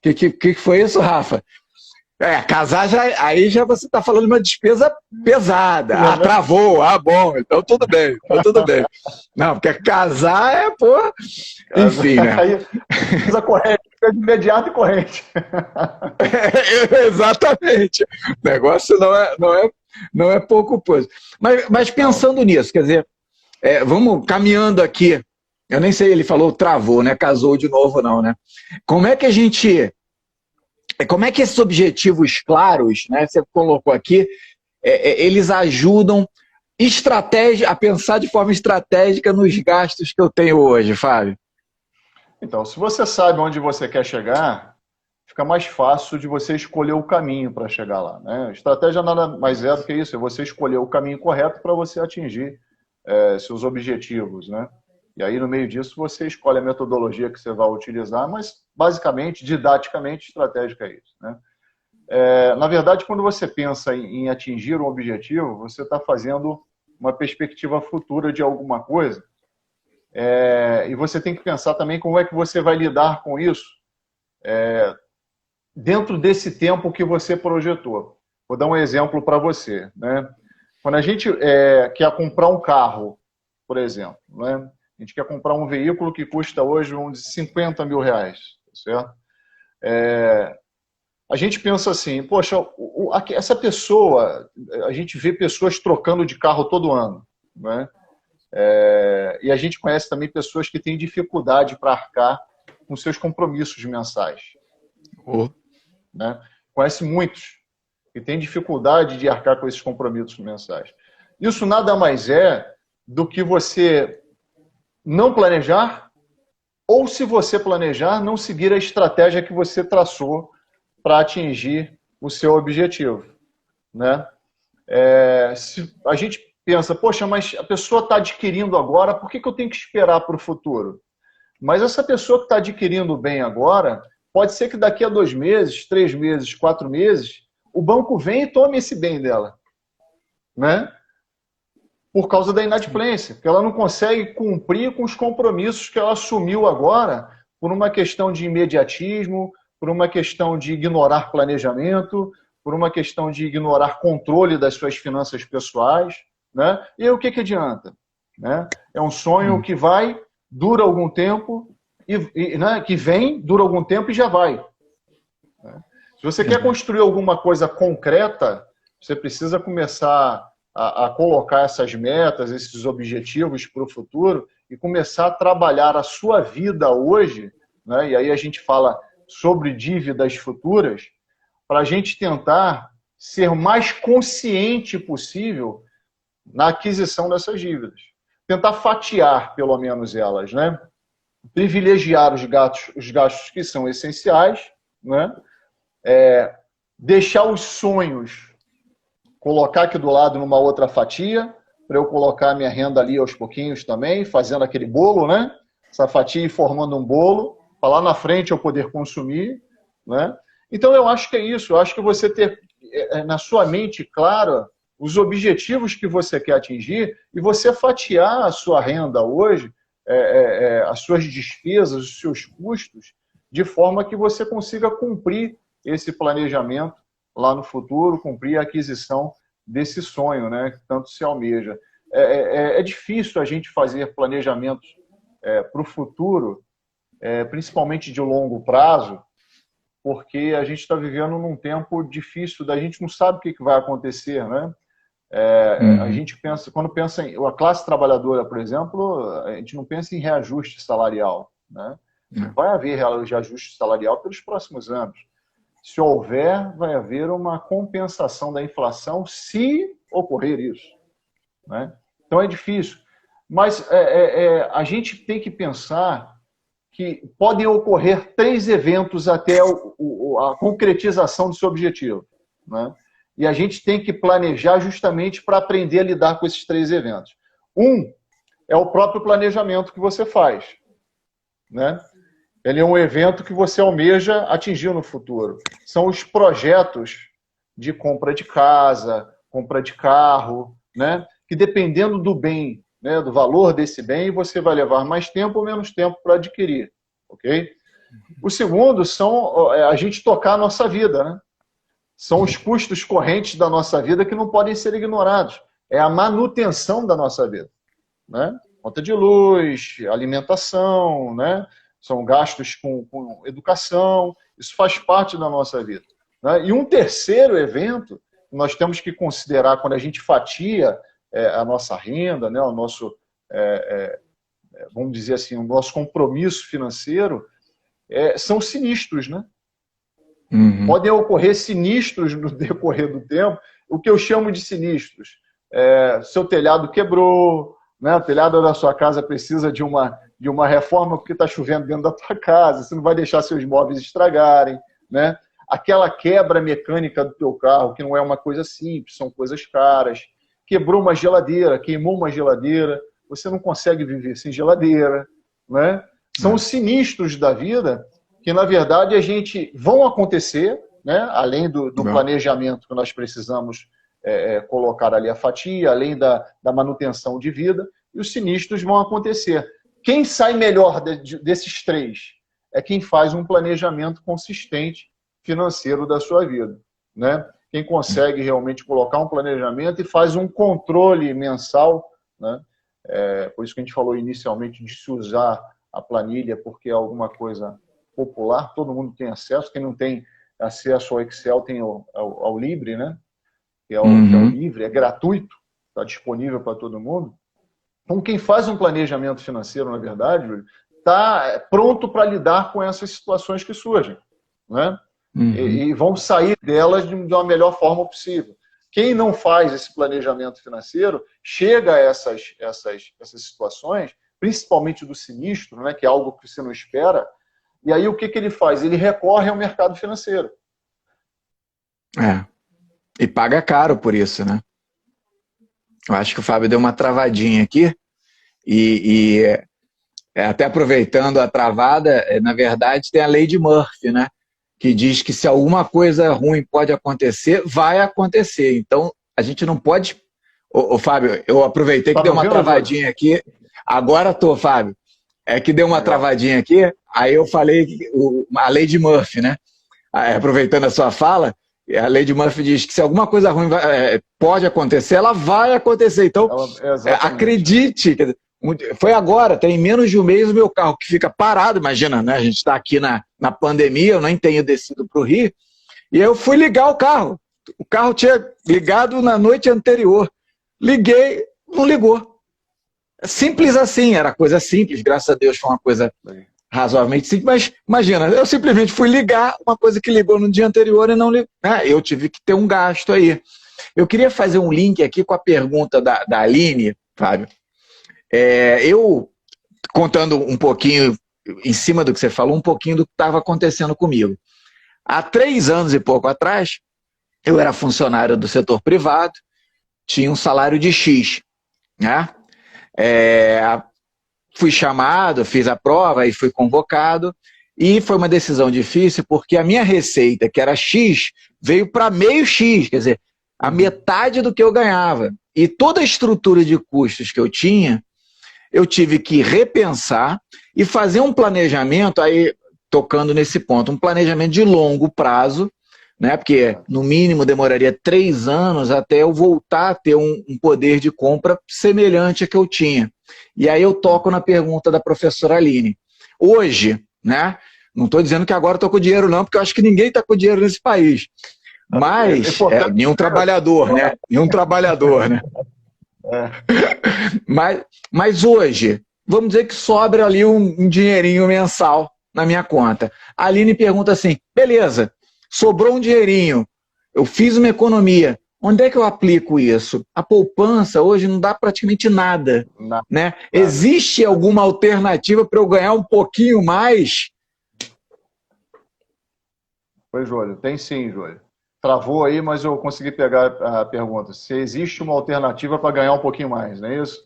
Que foi isso, Rafa? Casar, aí já você está falando de uma despesa pesada. Travou. Bom, então tudo bem. Não, porque casar pô... Enfim, né? Aí, precisa corrente, de imediato e corrente. Exatamente. O negócio não é pouco coisa. Mas pensando nisso, quer dizer, vamos caminhando aqui. Eu nem sei, ele falou travou, né? Casou de novo, não, né? Como é que esses objetivos claros, né, você colocou aqui, eles ajudam a pensar de forma estratégica nos gastos que eu tenho hoje, Fábio? Então, se você sabe onde você quer chegar, fica mais fácil de você escolher o caminho para chegar lá, né? Estratégia nada mais é do que isso, é você escolher o caminho correto para você atingir seus objetivos, né? E aí, no meio disso, você escolhe a metodologia que você vai utilizar, mas, basicamente, didaticamente, estratégica é isso, né? Na verdade, quando você pensa em atingir um objetivo, você está fazendo uma perspectiva futura de alguma coisa, e você tem que pensar também como é que você vai lidar com isso dentro desse tempo que você projetou. Vou dar um exemplo para você, né? Quando a gente quer comprar um carro, por exemplo, né? A gente quer comprar um veículo que custa hoje uns 50 mil reais, certo? A gente pensa assim, poxa, essa pessoa, a gente vê pessoas trocando de carro todo ano, né? E a gente conhece também pessoas que têm dificuldade para arcar com seus compromissos mensais, né? Conhece muitos que têm dificuldade de arcar com esses compromissos mensais. Isso nada mais é do que você não planejar, ou se você planejar, não seguir a estratégia que você traçou para atingir o seu objetivo, né? Se a gente pensa, poxa, mas a pessoa está adquirindo agora, por que eu tenho que esperar para o futuro? Mas essa pessoa que está adquirindo bem agora, pode ser que daqui a 2 meses, 3 meses, 4 meses, o banco venha e tome esse bem dela, né? Por causa da inadimplência, porque ela não consegue cumprir com os compromissos que ela assumiu agora por uma questão de imediatismo, por uma questão de ignorar planejamento, por uma questão de ignorar controle das suas finanças pessoais, né? E aí, o que adianta? Né? É um sonho que vai, dura algum tempo, né? Que vem, dura algum tempo e já vai. Né? Se você quer construir alguma coisa concreta, você precisa começar a colocar essas metas, esses objetivos para o futuro e começar a trabalhar a sua vida hoje, né? E aí a gente fala sobre dívidas futuras, para a gente tentar ser mais consciente possível na aquisição dessas dívidas. Tentar fatiar, pelo menos, elas, né? Privilegiar os gastos que são essenciais, né? Deixar os sonhos, colocar aqui do lado numa outra fatia, para eu colocar a minha renda ali aos pouquinhos também, fazendo aquele bolo, né? Essa fatia e formando um bolo, para lá na frente eu poder consumir, né? Então eu acho que é isso, eu acho que você ter na sua mente clara os objetivos que você quer atingir e você fatiar a sua renda hoje, as suas despesas, os seus custos, de forma que você consiga cumprir esse planejamento lá no futuro, cumprir a aquisição desse sonho, né, que tanto se almeja. É difícil a gente fazer planejamentos para o futuro, principalmente de longo prazo, porque a gente está vivendo num tempo difícil, a gente não sabe o que vai acontecer, né? A gente pensa, quando pensa em a classe trabalhadora, por exemplo, a gente não pensa em reajuste salarial, né? Vai haver reajuste salarial pelos próximos anos. Se houver, vai haver uma compensação da inflação se ocorrer isso, né? Então é difícil. Mas a gente tem que pensar que podem ocorrer 3 eventos até a concretização do seu objetivo, né? E a gente tem que planejar justamente para aprender a lidar com esses 3 eventos. Um é o próprio planejamento que você faz, né? Ele é um evento que você almeja atingir no futuro. São os projetos de compra de casa, compra de carro, né? Que dependendo do bem, né, do valor desse bem, você vai levar mais tempo ou menos tempo para adquirir, ok? O segundo são a gente tocar a nossa vida, né? São os custos correntes da nossa vida que não podem ser ignorados. É a manutenção da nossa vida, né? Conta de luz, alimentação, né? São gastos com educação, isso faz parte da nossa vida, né? E um terceiro evento que nós temos que considerar quando a gente fatia a nossa renda, né? O nosso, vamos dizer assim, o nosso compromisso financeiro, são sinistros, né? Podem ocorrer sinistros no decorrer do tempo. O que eu chamo de sinistros? Seu telhado quebrou, né? O telhado da sua casa precisa de uma reforma porque está chovendo dentro da tua casa, você não vai deixar seus móveis estragarem, né? Aquela quebra mecânica do teu carro, que não é uma coisa simples, são coisas caras. Quebrou uma geladeira, queimou uma geladeira, você não consegue viver sem geladeira, né? São os sinistros da vida que, na verdade, vão acontecer, né? Além do planejamento que nós precisamos colocar ali a fatia, além da manutenção de vida, e os sinistros vão acontecer. Quem sai melhor desses três é quem faz um planejamento consistente financeiro da sua vida, né? Quem consegue realmente colocar um planejamento e faz um controle mensal, né? Por isso que a gente falou inicialmente de se usar a planilha, porque é alguma coisa popular, todo mundo tem acesso, quem não tem acesso ao Excel tem ao Libre, né? Que é o Livre, é gratuito, está disponível para todo mundo. Então, quem faz um planejamento financeiro, na verdade, está pronto para lidar com essas situações que surgem, né? E vão sair delas de uma melhor forma possível. Quem não faz esse planejamento financeiro chega a essas situações, principalmente do sinistro, né, que é algo que você não espera, e aí o que ele faz? Ele recorre ao mercado financeiro. E paga caro por isso, né? Eu acho que o Fábio deu uma travadinha aqui, até aproveitando a travada, na verdade tem a lei de Murphy, né? Que diz que se alguma coisa ruim pode acontecer, vai acontecer. Então, a gente não pode... Ô Fábio, eu aproveitei que deu uma travadinha aqui. Agora Fábio. É que deu uma travadinha aqui, aí eu falei a lei de Murphy, né? Aproveitando a sua fala, a lei de Murphy diz que se alguma coisa ruim pode acontecer, ela vai acontecer. Então, acredite... Foi agora, tem menos de um mês o meu carro que fica parado, imagina, né? A gente está aqui na pandemia, eu nem tenho descido para o Rio, e eu fui ligar o carro tinha ligado na noite anterior, liguei, não ligou. Simples assim, era coisa simples, graças a Deus foi uma coisa razoavelmente simples, mas imagina, eu simplesmente fui ligar uma coisa que ligou no dia anterior e não ligou, eu tive que ter um gasto aí. Eu queria fazer um link aqui com a pergunta da Aline, Fábio. Eu, contando um pouquinho, em cima do que você falou, um pouquinho do que estava acontecendo comigo. Há 3 anos e pouco atrás, eu era funcionário do setor privado, tinha um salário de X, né? Fui chamado, fiz a prova e fui convocado, e foi uma decisão difícil, porque a minha receita, que era X, veio para meio X, quer dizer, a metade do que eu ganhava. E toda a estrutura de custos que eu tinha, eu tive que repensar e fazer um planejamento, aí tocando nesse ponto, um planejamento de longo prazo, né? Porque no mínimo demoraria 3 anos até eu voltar a ter um poder de compra semelhante a que eu tinha. E aí eu toco na pergunta da professora Aline. Hoje, né? Não estou dizendo que agora estou com dinheiro não, porque eu acho que ninguém está com dinheiro nesse país. Mas, nenhum trabalhador, né? Nenhum trabalhador, né? Mas hoje, vamos dizer que sobra ali um dinheirinho mensal na minha conta. A Aline pergunta assim, beleza, sobrou um dinheirinho, eu fiz uma economia, onde é que eu aplico isso? A poupança hoje não dá praticamente nada, né? Existe alguma alternativa para eu ganhar um pouquinho mais? Oi, Júlio. Tem sim, Júlio. Travou aí, mas eu consegui pegar a pergunta. Se existe uma alternativa para ganhar um pouquinho mais, não é isso?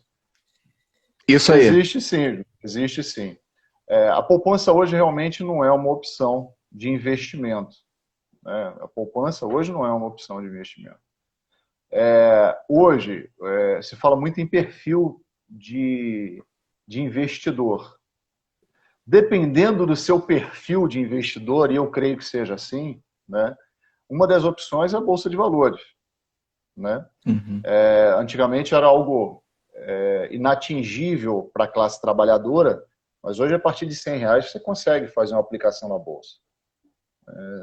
Isso aí. Existe sim, existe sim. A poupança hoje realmente não é uma opção de investimento, né? A poupança hoje não é uma opção de investimento. Hoje, se fala muito em perfil de investidor. Dependendo do seu perfil de investidor, e eu creio que seja assim, né? Uma das opções é a Bolsa de Valores, né? Antigamente era algo inatingível para a classe trabalhadora, mas hoje a partir de R$100 você consegue fazer uma aplicação na Bolsa.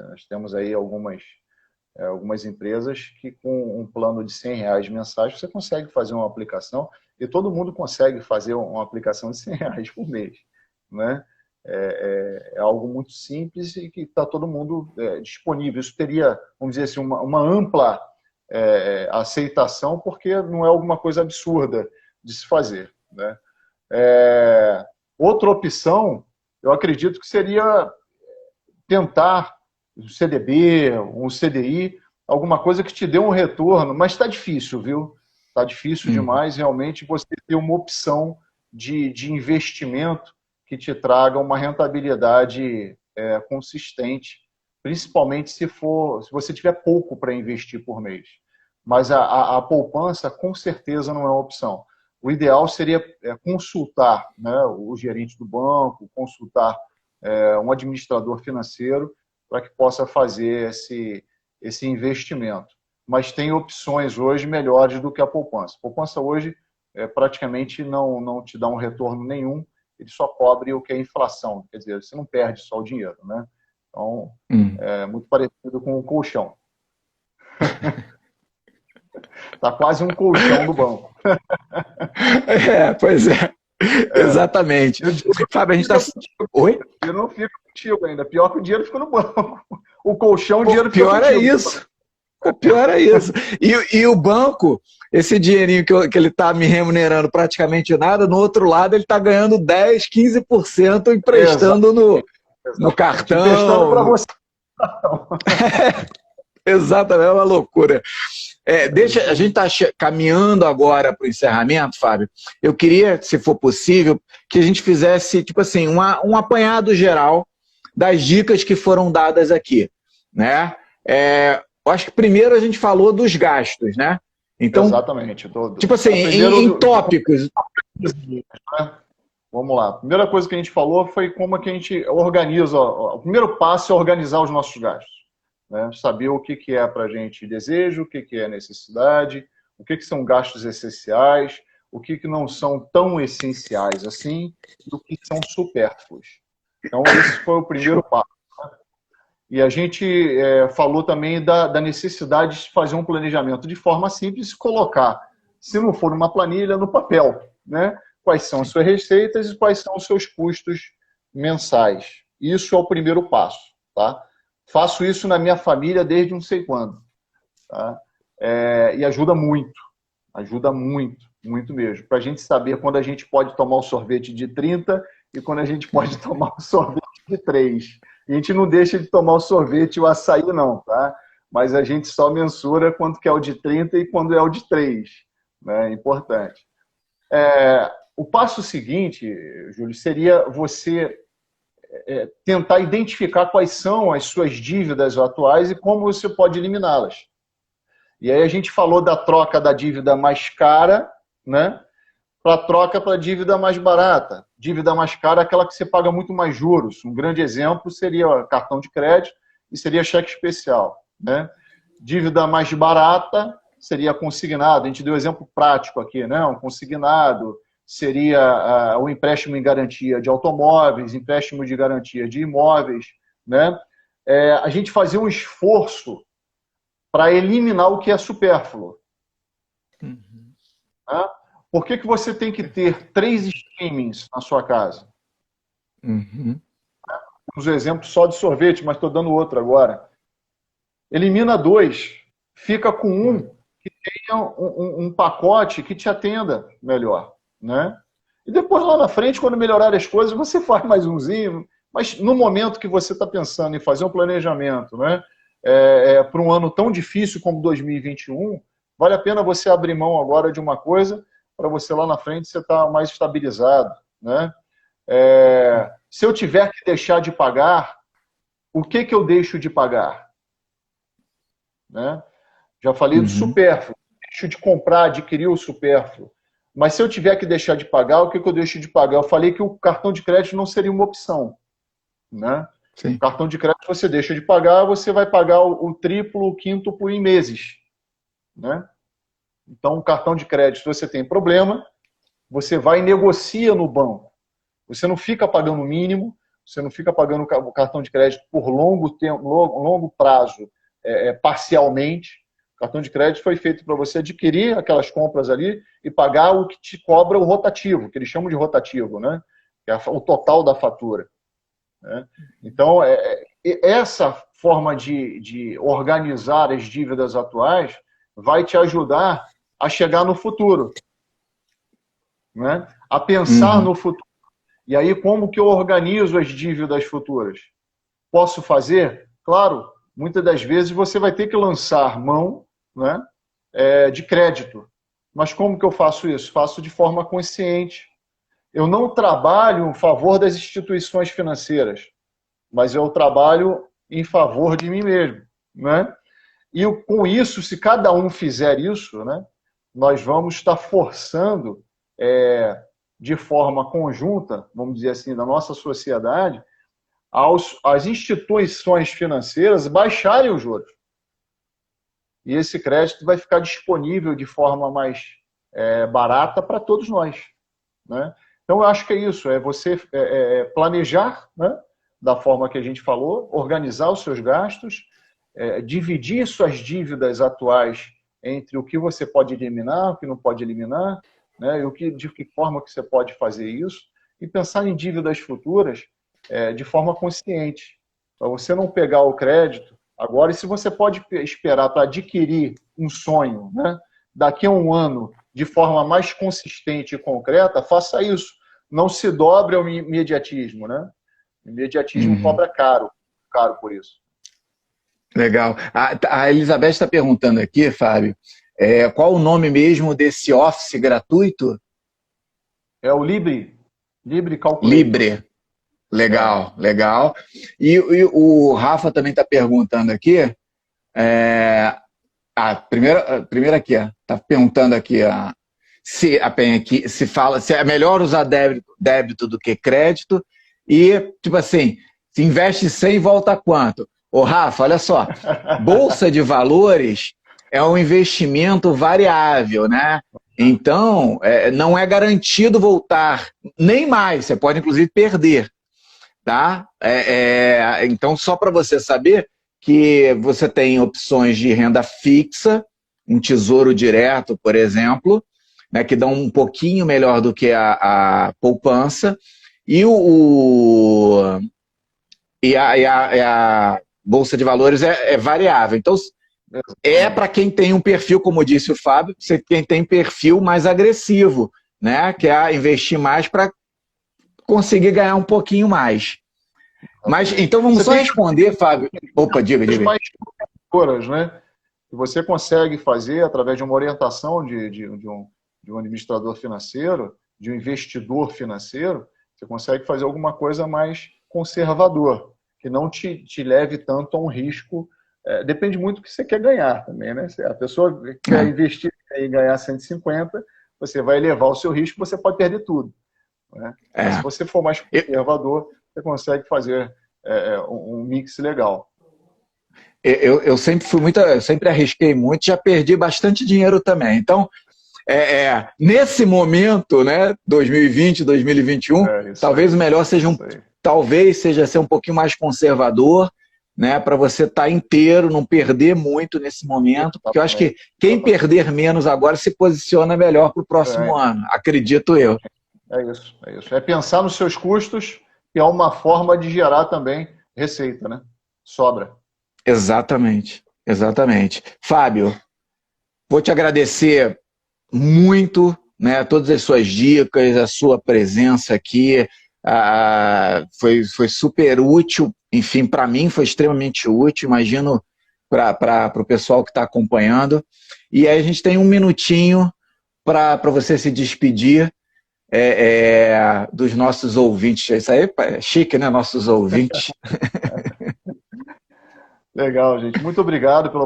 Nós temos aí algumas empresas que com um plano de R$100 mensais você consegue fazer uma aplicação e todo mundo consegue fazer uma aplicação de R$100 por mês, né? É algo muito simples e que está todo mundo disponível. Isso teria, vamos dizer assim, uma ampla aceitação, porque não é alguma coisa absurda de se fazer, né? Outra opção, eu acredito que seria tentar um CDB, um CDI, alguma coisa que te dê um retorno, mas está difícil, viu? Está difícil demais, realmente, você ter uma opção de investimento que te traga uma rentabilidade consistente, principalmente se você tiver pouco para investir por mês. Mas a poupança, com certeza, não é uma opção. O ideal seria consultar, né, o gerente do banco, consultar um administrador financeiro para que possa fazer esse investimento. Mas tem opções hoje melhores do que a poupança. A poupança hoje praticamente não te dá um retorno nenhum, ele só cobre o que é inflação, quer dizer, você não perde só o dinheiro, né? Então, é muito parecido com o colchão. Tá quase um colchão do banco. Pois é. Exatamente. Fábio, a gente está... Oi? Eu não fico contigo ainda. Pior que o dinheiro fica no banco. O colchão, o dinheiro fica pior contigo. É isso. O pior é isso. E o banco, esse dinheirinho que ele está me remunerando praticamente nada, no outro lado ele está ganhando 10, 15% emprestando no cartão. Emprestando para você. Exatamente, é uma loucura. A gente está caminhando agora para o encerramento, Fábio. Eu queria, se for possível, que a gente fizesse tipo assim, um apanhado geral das dicas que foram dadas aqui, né? Eu acho que primeiro a gente falou dos gastos, né? Então, exatamente. Tipo assim, em tópicos. Vamos lá. A primeira coisa que a gente falou foi como é que a gente organiza. O primeiro passo é organizar os nossos gastos. Né? Saber o que é para a gente desejo, o que é necessidade, o que são gastos essenciais, o que não são tão essenciais assim e o que são supérfluos. Então, esse foi o primeiro passo. E a gente falou também da necessidade de fazer um planejamento de forma simples e colocar, se não for numa planilha, no papel, né? Quais são as suas receitas e quais são os seus custos mensais. Isso é o primeiro passo, tá? Faço isso na minha família desde não sei quando, tá? E ajuda muito mesmo, para a gente saber quando a gente pode tomar o sorvete de 30 e quando a gente pode tomar o sorvete de 3. A gente não deixa de tomar o sorvete e o açaí, não, tá? Mas a gente só mensura quando que é o de 30 e quando é o de 3. Né? É importante. O passo seguinte, Júlio, seria você tentar identificar quais são as suas dívidas atuais e como você pode eliminá-las. E aí a gente falou da troca da dívida mais cara, né? Para troca para dívida mais barata. Dívida mais cara é aquela que você paga muito mais juros. Um grande exemplo seria cartão de crédito e seria cheque especial. Né? Dívida mais barata seria consignado. A gente deu um exemplo prático aqui, né? Um consignado seria o empréstimo em garantia de automóveis, empréstimo de garantia de imóveis. Né? A gente fazia um esforço para eliminar o que é supérfluo. Né? Por que você tem que ter 3 streamings na sua casa? Os exemplos só de sorvete, mas estou dando outro agora. Elimina 2, fica com um que tenha um pacote que te atenda melhor. Né? E depois lá na frente, quando melhorar as coisas, você faz mais umzinho. Mas no momento que você está pensando em fazer um planejamento, né, para um ano tão difícil como 2021, vale a pena você abrir mão agora de uma coisa para você lá na frente você estar mais estabilizado. Né? Se eu tiver que deixar de pagar, o que eu deixo de pagar? Né? Já falei do supérfluo. Deixo de comprar, adquirir o supérfluo. Mas se eu tiver que deixar de pagar, o que eu deixo de pagar? Eu falei que o cartão de crédito não seria uma opção. Né? O cartão de crédito você deixa de pagar, você vai pagar o triplo, o quíntuplo em meses. Né? Então, o cartão de crédito, se você tem problema, você vai e negocia no banco. Você não fica pagando o mínimo, você não fica pagando o cartão de crédito por longo prazo, parcialmente. O cartão de crédito foi feito para você adquirir aquelas compras ali e pagar o que te cobra o rotativo, que eles chamam de rotativo, né? Que é o total da fatura. Né? Então, essa forma de organizar as dívidas atuais vai te ajudar a chegar no futuro, né? A pensar no futuro. E aí, como que eu organizo as dívidas futuras? Posso fazer? Claro, muitas das vezes você vai ter que lançar mão, né, de crédito. Mas como que eu faço isso? Faço de forma consciente. Eu não trabalho em favor das instituições financeiras, mas eu trabalho em favor de mim mesmo, né? E com isso, se cada um fizer isso, né, nós vamos estar forçando de forma conjunta, vamos dizer assim, da nossa sociedade, às instituições financeiras baixarem os juros. E esse crédito vai ficar disponível de forma mais barata para todos nós, né? Então, eu acho que é isso, é você planejar, né, da forma que a gente falou, organizar os seus gastos, dividir suas dívidas atuais entre o que você pode eliminar, o que não pode eliminar, né, e de que forma que você pode fazer isso, e pensar em dívidas futuras de forma consciente, para você não pegar o crédito agora. E se você pode esperar para adquirir um sonho, né, daqui a um ano, de forma mais consistente e concreta, faça isso. Não se dobre ao imediatismo, né? O imediatismo cobra caro por isso. Legal. A Elizabeth está perguntando aqui, Fábio, qual o nome mesmo desse Office gratuito? É o Libre Calculator. Libre. Legal, legal. E o Rafa também está perguntando aqui. Primeiro aqui, está perguntando aqui se a Penha aqui se fala se é melhor usar débito do que crédito e, tipo assim, se investe 100 e volta quanto? Ô, Rafa, olha só, Bolsa de Valores é um investimento variável, né? Então, não é garantido voltar nem mais, você pode inclusive perder, tá? Então, só para você saber que você tem opções de renda fixa, um tesouro direto, por exemplo, né, que dão um pouquinho melhor do que a poupança, e a Bolsa de Valores é variável. Então, para quem tem um perfil, como disse o Fábio, quem tem perfil mais agressivo, né, que é investir mais para conseguir ganhar um pouquinho mais. Mas, então, vamos só responder, Fábio. Opa, diga. Mais né? Que você consegue fazer através de uma orientação de um administrador financeiro, de um investidor financeiro, você consegue fazer alguma coisa mais conservador, que não te leve tanto a um risco. Depende muito do que você quer ganhar também, né? Se a pessoa quer investir e ganhar 150, você vai elevar o seu risco, você pode perder tudo, né? Mas se você for mais conservador, você consegue fazer um mix legal. Eu sempre eu sempre arrisquei muito, já perdi bastante dinheiro também. Então, nesse momento, né, 2020, 2021, talvez o melhor seja ser um pouquinho mais conservador, né, para você estar inteiro, não perder muito nesse momento, porque eu acho que quem perder menos agora se posiciona melhor para o próximo ano, acredito eu. É isso. É pensar nos seus custos, que é uma forma de gerar também receita, né? Sobra. Exatamente. Fábio, vou te agradecer muito, né, todas as suas dicas, a sua presença aqui, foi super útil, enfim, para mim foi extremamente útil, imagino para o pessoal que está acompanhando. E aí a gente tem um minutinho para você se despedir dos nossos ouvintes. Isso aí é chique, né? Nossos ouvintes. Legal, gente. Muito obrigado pela.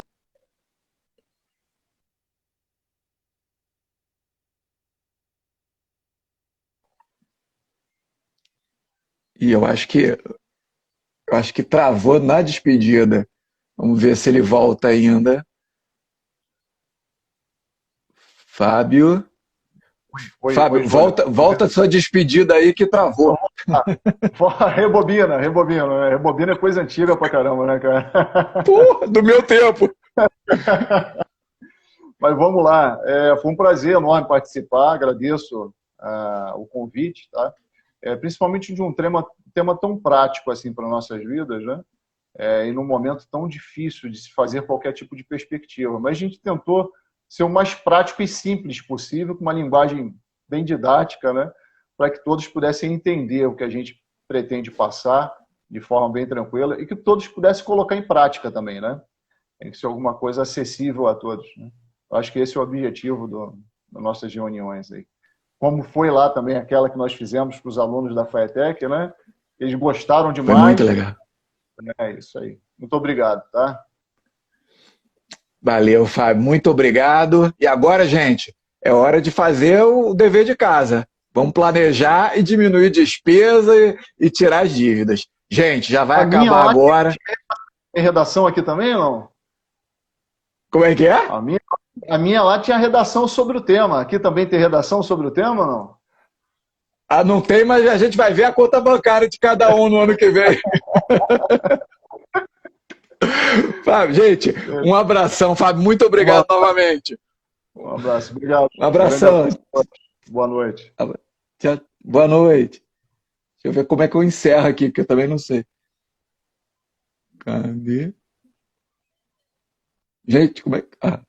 E eu acho que travou na despedida. Vamos ver se ele volta ainda. Fábio. Fábio, volta a sua despedida aí que travou. Rebobina. Rebobina é coisa antiga pra caramba, né, cara? Porra, do meu tempo. Mas vamos lá. Foi um prazer enorme participar. Agradeço o convite, tá? Principalmente de um tema tão prático assim para nossas vidas, né? E num momento tão difícil de se fazer qualquer tipo de perspectiva. Mas a gente tentou ser o mais prático e simples possível, com uma linguagem bem didática, né? Para que todos pudessem entender o que a gente pretende passar de forma bem tranquila e que todos pudessem colocar em prática também, né? Tem que ser alguma coisa acessível a todos, né? Eu acho que esse é o objetivo nas nossas reuniões aí. Como foi lá também aquela que nós fizemos para os alunos da FATEC, né? Eles gostaram Foi demais. muito legal. É isso aí. Muito obrigado, tá? Valeu, Fábio. Muito obrigado. E agora, gente, é hora de fazer o dever de casa. Vamos planejar e diminuir despesa e tirar as dívidas. Gente, já vai A minha acabar lá agora. tem redação aqui também ou não? Como é que é? A minha lá tinha redação sobre o tema. Aqui também tem redação sobre o tema ou não? Ah, não tem, mas a gente vai ver a conta bancária de cada um no ano que vem. Fábio, gente, um abração, Fábio. Muito obrigado novamente. Um abraço. Obrigado. Um abração. Boa noite. Boa noite. Deixa eu ver como é que eu encerro aqui, que eu também não sei. Cadê? Gente, como é que. Ah.